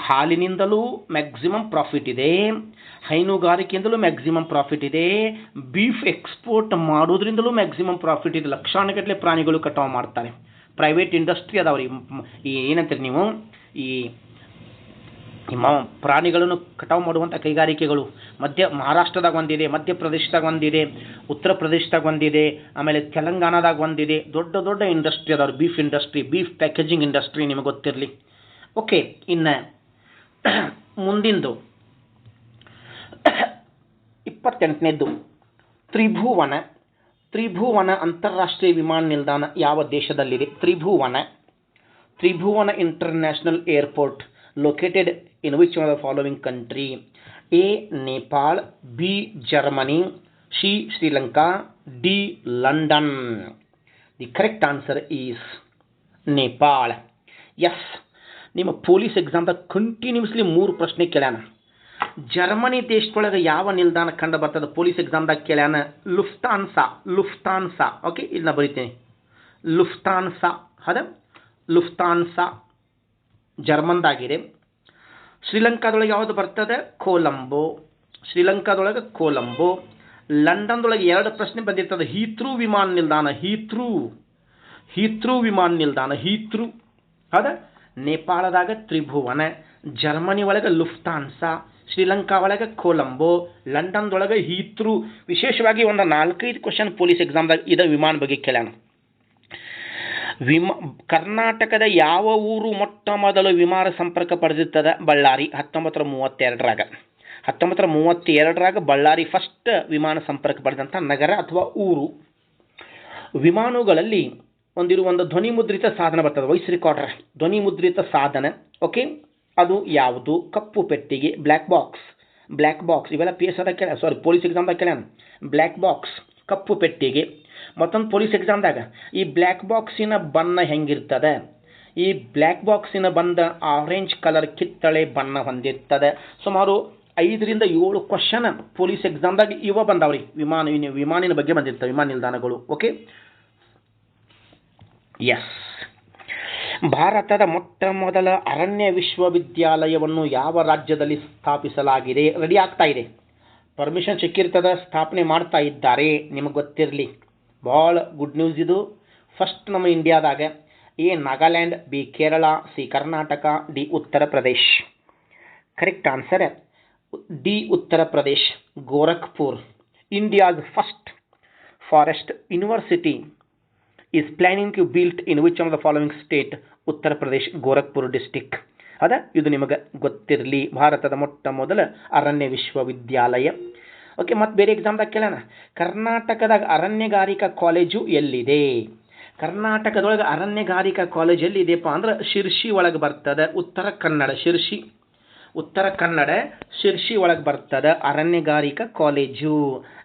ಹಾಲಿನಿಂದಲೂ ಮ್ಯಾಕ್ಸಿಮಮ್ ಪ್ರಾಫಿಟ್ ಇದೆ, ಹೈನುಗಾರಿಕೆಯಿಂದಲೂ ಮ್ಯಾಕ್ಸಿಮಮ್ ಪ್ರಾಫಿಟ್ ಇದೆ, ಬೀಫ್ ಎಕ್ಸ್ಪೋರ್ಟ್ ಮಾಡೋದ್ರಿಂದಲೂ ಮ್ಯಾಕ್ಸಿಮಮ್ ಪ್ರಾಫಿಟ್ ಇದೆ. ಲಕ್ಷಾನುಗಟ್ಟಲೆ ಪ್ರಾಣಿಗಳು ಕಟಾವು ಮಾಡ್ತಾರೆ. ಪ್ರೈವೇಟ್ ಇಂಡಸ್ಟ್ರಿ ಅದಾವ್ರಿ. ಈ ಏನಂತೀರಿ ನೀವು, ಈ ಪ್ರಾಣಿಗಳನ್ನು ಕಟಾವು ಮಾಡುವಂಥ ಕೈಗಾರಿಕೆಗಳು ಮಹಾರಾಷ್ಟ್ರದಾಗ ಒಂದಿದೆ, ಮಧ್ಯಪ್ರದೇಶದಾಗ ಒಂದಿದೆ, ಉತ್ತರ ಪ್ರದೇಶದಾಗ ಒಂದಿದೆ, ಆಮೇಲೆ ತೆಲಂಗಾಣದಾಗ ಒಂದಿದೆ. ದೊಡ್ಡ ಇಂಡಸ್ಟ್ರಿ ಅದಾವ್ರಿ. Beef industry, beef packaging industry ನಿಮಗೆ ಗೊತ್ತಿರಲಿ. ಓಕೆ, ಇನ್ನು ಮುಂದಿಂದು 28ನೇದ್ದು ತ್ರಿಭುವನ ಅಂತಾರಾಷ್ಟ್ರೀಯ ವಿಮಾನ ನಿಲ್ದಾಣ ಯಾವ ದೇಶದಲ್ಲಿದೆ? Tribhuvan international airport located in which of the following country? A Nepal, B Germany, C Sri Lanka, D London. The correct answer is Nepal. Yes, ನಿಮ್ಮ ಪೊಲೀಸ್ ಎಕ್ಸಾಮ್ದಾಗ ಕಂಟಿನ್ಯೂಸ್ಲಿ 3 ಪ್ರಶ್ನೆ ಕೇಳ್ಯಾನ. ಜರ್ಮನಿ ದೇಶದೊಳಗೆ ಯಾವ ನಿಲ್ದಾಣ ಕಂಡು ಬರ್ತದೆ? ಪೊಲೀಸ್ ಎಕ್ಸಾಮ್ದಾಗ ಕೇಳ್ಯಾನ. ಲುಫ್ತಾನ್ಸಾ. ಓಕೆ, ಇಲ್ಲಿ ನಾ ಬರೀತೀನಿ. ಲುಫ್ತಾನ್ಸಾ ಜರ್ಮನ್ದಾಗಿದೆ. ಶ್ರೀಲಂಕಾದೊಳಗೆ ಯಾವುದು ಬರ್ತದೆ? ಶ್ರೀಲಂಕಾದೊಳಗೆ ಕೊಲಂಬೋ. ಲಂಡನ್ದೊಳಗೆ 2 ಪ್ರಶ್ನೆ ಬಂದಿರ್ತದೆ. ಹೀಥ್ರೂ ವಿಮಾನ ನಿಲ್ದಾಣ. ಹೀಥ್ರೂ. ನೇಪಾಳದಾಗ ತ್ರಿಭುವನ, ಜರ್ಮನಿ ಒಳಗೆ ಲುಫ್ತಾನ್ಸಾ, ಶ್ರೀಲಂಕಾ ಒಳಗೆ ಕೊಲಂಬೋ, ಲಂಡನ್ದೊಳಗೆ ಹೀಥ್ರೂ. ವಿಶೇಷವಾಗಿ ಒಂದು 4-5 ಕ್ವಶನ್ ಪೊಲೀಸ್ ಎಕ್ಸಾಮ್ದಾಗ ಇದ ವಿಮಾನ ಬಗ್ಗೆ ಕೇಳ್ಯಾನ. ಕರ್ನಾಟಕದ ಯಾವ ಊರು ಮೊಟ್ಟ ಮೊದಲು ವಿಮಾನ ಸಂಪರ್ಕ ಪಡೆದಿರ್ತದೆ? ಬಳ್ಳಾರಿ. 1932ರಾಗ ಬಳ್ಳಾರಿ ಫಸ್ಟ್ ವಿಮಾನ ಸಂಪರ್ಕ ಪಡೆದಂಥ ನಗರ ಅಥವಾ ಊರು. ವಿಮಾನಗಳಲ್ಲಿ ಒಂದು ಧ್ವನಿ ಮುದ್ರಿತ ಸಾಧನ ಬರ್ತದೆ, ವಾಯ್ಸ್ ರೆಕಾರ್ಡರ್. ಧ್ವನಿ ಮುದ್ರಿತ ಸಾಧನ. ಓಕೆ, ಅದು ಯಾವುದು? ಕಪ್ಪು ಪೆಟ್ಟಿಗೆ, ಬ್ಲ್ಯಾಕ್ ಬಾಕ್ಸ್. ಇವೆಲ್ಲ ಪೊಲೀಸ್ ಎಕ್ಸಾಮ್ದಾಗ ಕೇಳ್ಯಾನ. ಬ್ಲ್ಯಾಕ್ ಬಾಕ್ಸ್, ಕಪ್ಪು ಪೆಟ್ಟಿಗೆ. ಮತ್ತೊಂದು ಪೊಲೀಸ್ ಎಕ್ಸಾಮ್ದಾಗ ಈ ಬ್ಲ್ಯಾಕ್ ಬಾಕ್ಸಿನ ಬಣ್ಣ ಹೆಂಗಿರ್ತದೆ, ಈ ಬ್ಲ್ಯಾಕ್ ಬಾಕ್ಸಿನ ಬಂದ ಆರೆಂಜ್ ಕಲರ್ ಕಿತ್ತಳೆ ಬಣ್ಣ ಹೊಂದಿರ್ತದೆ. ಸುಮಾರು 5ರಿಂದ 7 ಕ್ವಶನ್ ಪೊಲೀಸ್ ಎಕ್ಸಾಮ್ದಾಗ ಇವ ಬಂದಾವ್ರಿ. ವಿಮಾನಿನ ಬಗ್ಗೆ ಬಂದಿರ್ತವೆ, ವಿಮಾನ ನಿಲ್ದಾಣಗಳು. Okay, yes. ಭಾರತದ ಮೊಟ್ಟ ಮೊದಲ ಅರಣ್ಯ ವಿಶ್ವವಿದ್ಯಾಲಯವನ್ನು ಯಾವ ರಾಜ್ಯದಲ್ಲಿ ಸ್ಥಾಪಿಸಲಾಗಿದೆ? ರೆಡಿ ಆಗ್ತಾ ಇದೆ, ಪರ್ಮಿಷನ್ ಸಿಕ್ಕಿರ್ತದ, ಸ್ಥಾಪನೆ ಮಾಡ್ತಾ ಇದ್ದಾರೆ. ನಿಮಗೆ ಗೊತ್ತಿರಲಿ, ಭಾಳ ಗುಡ್ ನ್ಯೂಸ್ ಇದು. ಫಸ್ಟ್ ನಮ್ಮ ಇಂಡಿಯಾದಾಗ A Nagaland, B Kerala, C Karnataka, D Uttar Pradesh. Correct answer D Uttar Pradesh, Gorakhpur. India's first forest university is planning to build in which of the following state? Uttar Pradesh, Gorakhpur district. ಇದು ನಿಮಗೆ ಗೊತ್ತಿರಲಿ, ಭಾರತದ ಮೊಟ್ಟ ಮೊದಲ ಅರಣ್ಯ ವಿಶ್ವವಿದ್ಯಾಲಯ. ಓಕೆ, ಮತ್ತೆ ಬೇರೆ ಎಕ್ಸಾಮ್ದಾಗ ಕೇಳೋಣ. ಕರ್ನಾಟಕದಾಗ ಅರಣ್ಯಗಾರಿಕಾ ಕಾಲೇಜು ಎಲ್ಲಿದೆ? ಕರ್ನಾಟಕದೊಳಗೆ ಅರಣ್ಯಗಾರಿಕಾ ಕಾಲೇಜ್ ಎಲ್ಲಿದೆಯಪ್ಪ ಅಂದ್ರೆ ಶಿರ್ಷಿ ಒಳಗೆ ಬರ್ತದೆ. ಉತ್ತರ ಕನ್ನಡ ಶಿರ್ಷಿ ಒಳಗೆ ಬರ್ತದೆ ಅರಣ್ಯಗಾರಿಕಾ ಕಾಲೇಜು.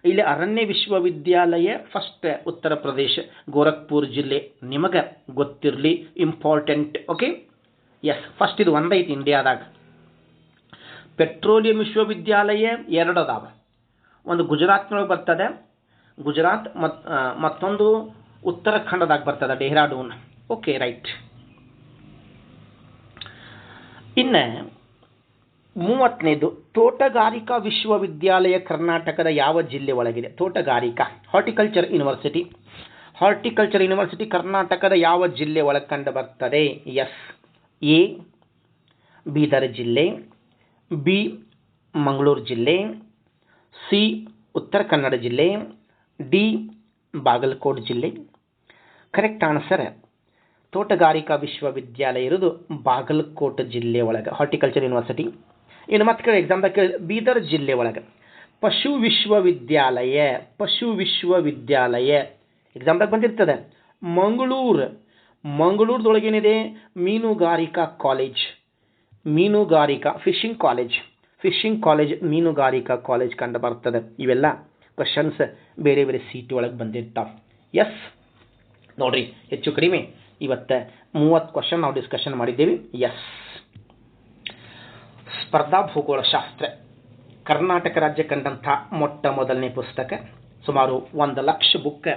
ಇಲ್ಲಿ ಅರಣ್ಯ ವಿಶ್ವವಿದ್ಯಾಲಯ ಫಸ್ಟ್ ಉತ್ತರ ಪ್ರದೇಶ, ಗೋರಖ್ಪುರ್ ಜಿಲ್ಲೆ. ನಿಮಗೆ ಗೊತ್ತಿರಲಿ, ಇಂಪಾರ್ಟೆಂಟ್. Okay, S. ಫಸ್ಟ್ ಇದು ಒಂದೈತಿ ಇಂಡಿಯಾದಾಗ. ಪೆಟ್ರೋಲಿಯಂ ವಿಶ್ವವಿದ್ಯಾಲಯ 2 ಅದಾವ. ಒಂದು ಗುಜರಾತ್ನೊಳಗೆ ಬರ್ತದೆ, ಗುಜರಾತ್, ಮತ್ತೊಂದು ಉತ್ತರಾಖಂಡದಾಗ ಬರ್ತದೆ, ಡೆಹ್ರಾಡೂನ್. Okay, right. ಇನ್ನು 30ನೇದು ತೋಟಗಾರಿಕಾ ವಿಶ್ವವಿದ್ಯಾಲಯ ಕರ್ನಾಟಕದ ಯಾವ ಜಿಲ್ಲೆ ಒಳಗಿದೆ? ತೋಟಗಾರಿಕಾ, ಹಾರ್ಟಿಕಲ್ಚರ್ ಯೂನಿವರ್ಸಿಟಿ ಕರ್ನಾಟಕದ ಯಾವ ಜಿಲ್ಲೆ ಒಳಗೆ ಕಂಡು ಬರ್ತದೆ? ಎಸ್. ಎ ಬೀದರ್ ಜಿಲ್ಲೆ, ಬಿ ಮಂಗಳೂರು ಜಿಲ್ಲೆ, ಸಿ ಉತ್ತರ ಕನ್ನಡ ಜಿಲ್ಲೆ, ಡಿ ಬಾಗಲಕೋಟ್ ಜಿಲ್ಲೆ. ಕರೆಕ್ಟ್ ಆನ್ಸರ್ ತೋಟಗಾರಿಕಾ ವಿಶ್ವವಿದ್ಯಾಲಯ ಇರೋದು ಬಾಗಲಕೋಟ್ ಜಿಲ್ಲೆ ಒಳಗೆ, ಹಾರ್ಟಿಕಲ್ಚರ್ ಯೂನಿವರ್ಸಿಟಿ. ಇನ್ನು ಮತ್ತೆ ಎಕ್ಸಾಮ್ದಾಗ ಬೀದರ್ ಜಿಲ್ಲೆ ಒಳಗೆ ಪಶು ವಿಶ್ವವಿದ್ಯಾಲಯ ಎಕ್ಸಾಮ್ದಾಗ ಬಂದಿರ್ತದೆ. ಮಂಗಳೂರದೊಳಗೇನಿದೆ? ಮೀನುಗಾರಿಕಾ ಕಾಲೇಜ್, ಫಿಶಿಂಗ್ ಕಾಲೇಜ್, ಮೀನುಗಾರಿಕಾ ಕಾಲೇಜ್ ಕಂಡು ಬರ್ತದೆ. ಇವೆಲ್ಲ ಕ್ವಶನ್ಸ್ ಬೇರೆ ಬೇರೆ ಸೀಟ್ ಒಳಗೆ ಬಂದಿರ್ತಾವೆ. ಎಸ್, ನೋಡ್ರಿ, ಹೆಚ್ಚು ಕಡಿಮೆ ಇವತ್ತು 30 ಕ್ವಶನ್ ನಾವು ಡಿಸ್ಕಷನ್ ಮಾಡಿದ್ದೇವೆ. ಎಸ್. ಸ್ಪರ್ಧಾ ಭೂಗೋಳಶಾಸ್ತ್ರ, ಕರ್ನಾಟಕ ರಾಜ್ಯ ಕಂಡಂಥ ಮೊಟ್ಟ ಮೊದಲನೇ ಪುಸ್ತಕ. ಸುಮಾರು 1 ಲಕ್ಷ ಬುಕ್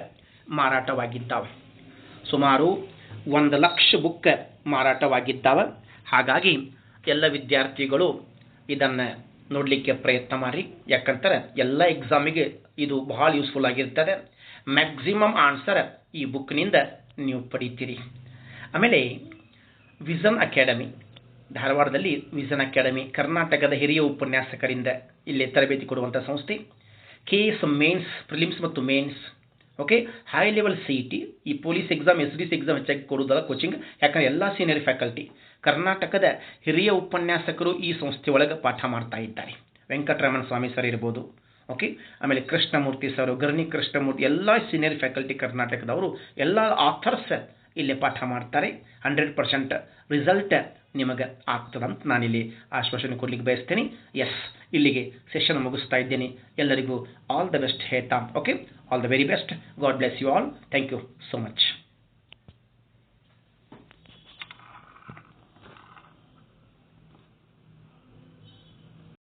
ಮಾರಾಟವಾಗಿದ್ದಾವೆ. ಹಾಗಾಗಿ ಎಲ್ಲ ವಿದ್ಯಾರ್ಥಿಗಳು ಇದನ್ನು ನೋಡಲಿಕ್ಕೆ ಪ್ರಯತ್ನ ಮಾಡಿ. ಯಾಕಂತಾರೆ ಎಲ್ಲ ಎಕ್ಸಾಮಿಗೆ ಇದು ಬಹಳ ಯೂಸ್ಫುಲ್ ಆಗಿರ್ತದೆ. ಮ್ಯಾಕ್ಸಿಮಮ್ ಆನ್ಸರ್ ಈ ಬುಕ್ನಿಂದ ನೀವು ಪಡಿತೀರಿ. ಆಮೇಲೆ ವಿಷನ್ ಅಕಾಡೆಮಿ, ಧಾರವಾಡದಲ್ಲಿ ವಿಷನ್ ಅಕಾಡೆಮಿ ಕರ್ನಾಟಕದ ಹಿರಿಯ ಉಪನ್ಯಾಸಕರಿಂದ ಇಲ್ಲಿ ತರಬೇತಿ ಕೊಡುವಂಥ ಸಂಸ್ಥೆ. KS ಮೇನ್ಸ್, ಪ್ರಿಲಿಮ್ಸ್ ಮತ್ತು mains. Okay, high level CET, ಈ ಪೊಲೀಸ್ ಎಕ್ಸಾಮ್, SDC ಎಕ್ಸಾಮ್ ಹೆಚ್ಚಾಗಿ ಕೊಡುವುದಲ್ಲ ಕೋಚಿಂಗ್. ಯಾಕಂದರೆ ಎಲ್ಲ ಸೀನಿಯರ್ ಫ್ಯಾಕಲ್ಟಿ, ಕರ್ನಾಟಕದ ಹಿರಿಯ ಉಪನ್ಯಾಸಕರು ಈ ಸಂಸ್ಥೆ ಒಳಗೆ ಪಾಠ ಮಾಡ್ತಾ ಇದ್ದಾರೆ. ವೆಂಕಟರಮಣ ಸ್ವಾಮಿ ಸರ್ ಇರ್ಬೋದು. ಓಕೆ, ಆಮೇಲೆ ಕೃಷ್ಣಮೂರ್ತಿ ಸರ್, ಗರ್ನಿ ಕೃಷ್ಣಮೂರ್ತಿ, ಎಲ್ಲ ಸೀನಿಯರ್ ಫ್ಯಾಕಲ್ಟಿ ಕರ್ನಾಟಕದವರು, ಎಲ್ಲ ಆಥರ್ಸ್ ಇಲ್ಲಿ ಪಾಠ ಮಾಡ್ತಾರೆ. 100% ರಿಸಲ್ಟ್ ನಿಮಗೆ ಆಗ್ತದಂತ ನಾನಿಲ್ಲಿ ಆಶ್ವಾಸನೆ ಕೊಡ್ಲಿಕ್ಕೆ ಬಯಸ್ತೇನೆ. ಎಸ್, ಇಲ್ಲಿಗೆ ಸೆಷನ್ ಮುಗಿಸ್ತಾ ಇದ್ದೇನೆ. ಎಲ್ಲರಿಗೂ ಆಲ್ ದ ಬೆಸ್ಟ್ ಹೇಳ್ತಾ. Okay, all the very best. God bless you all. Thank you so much.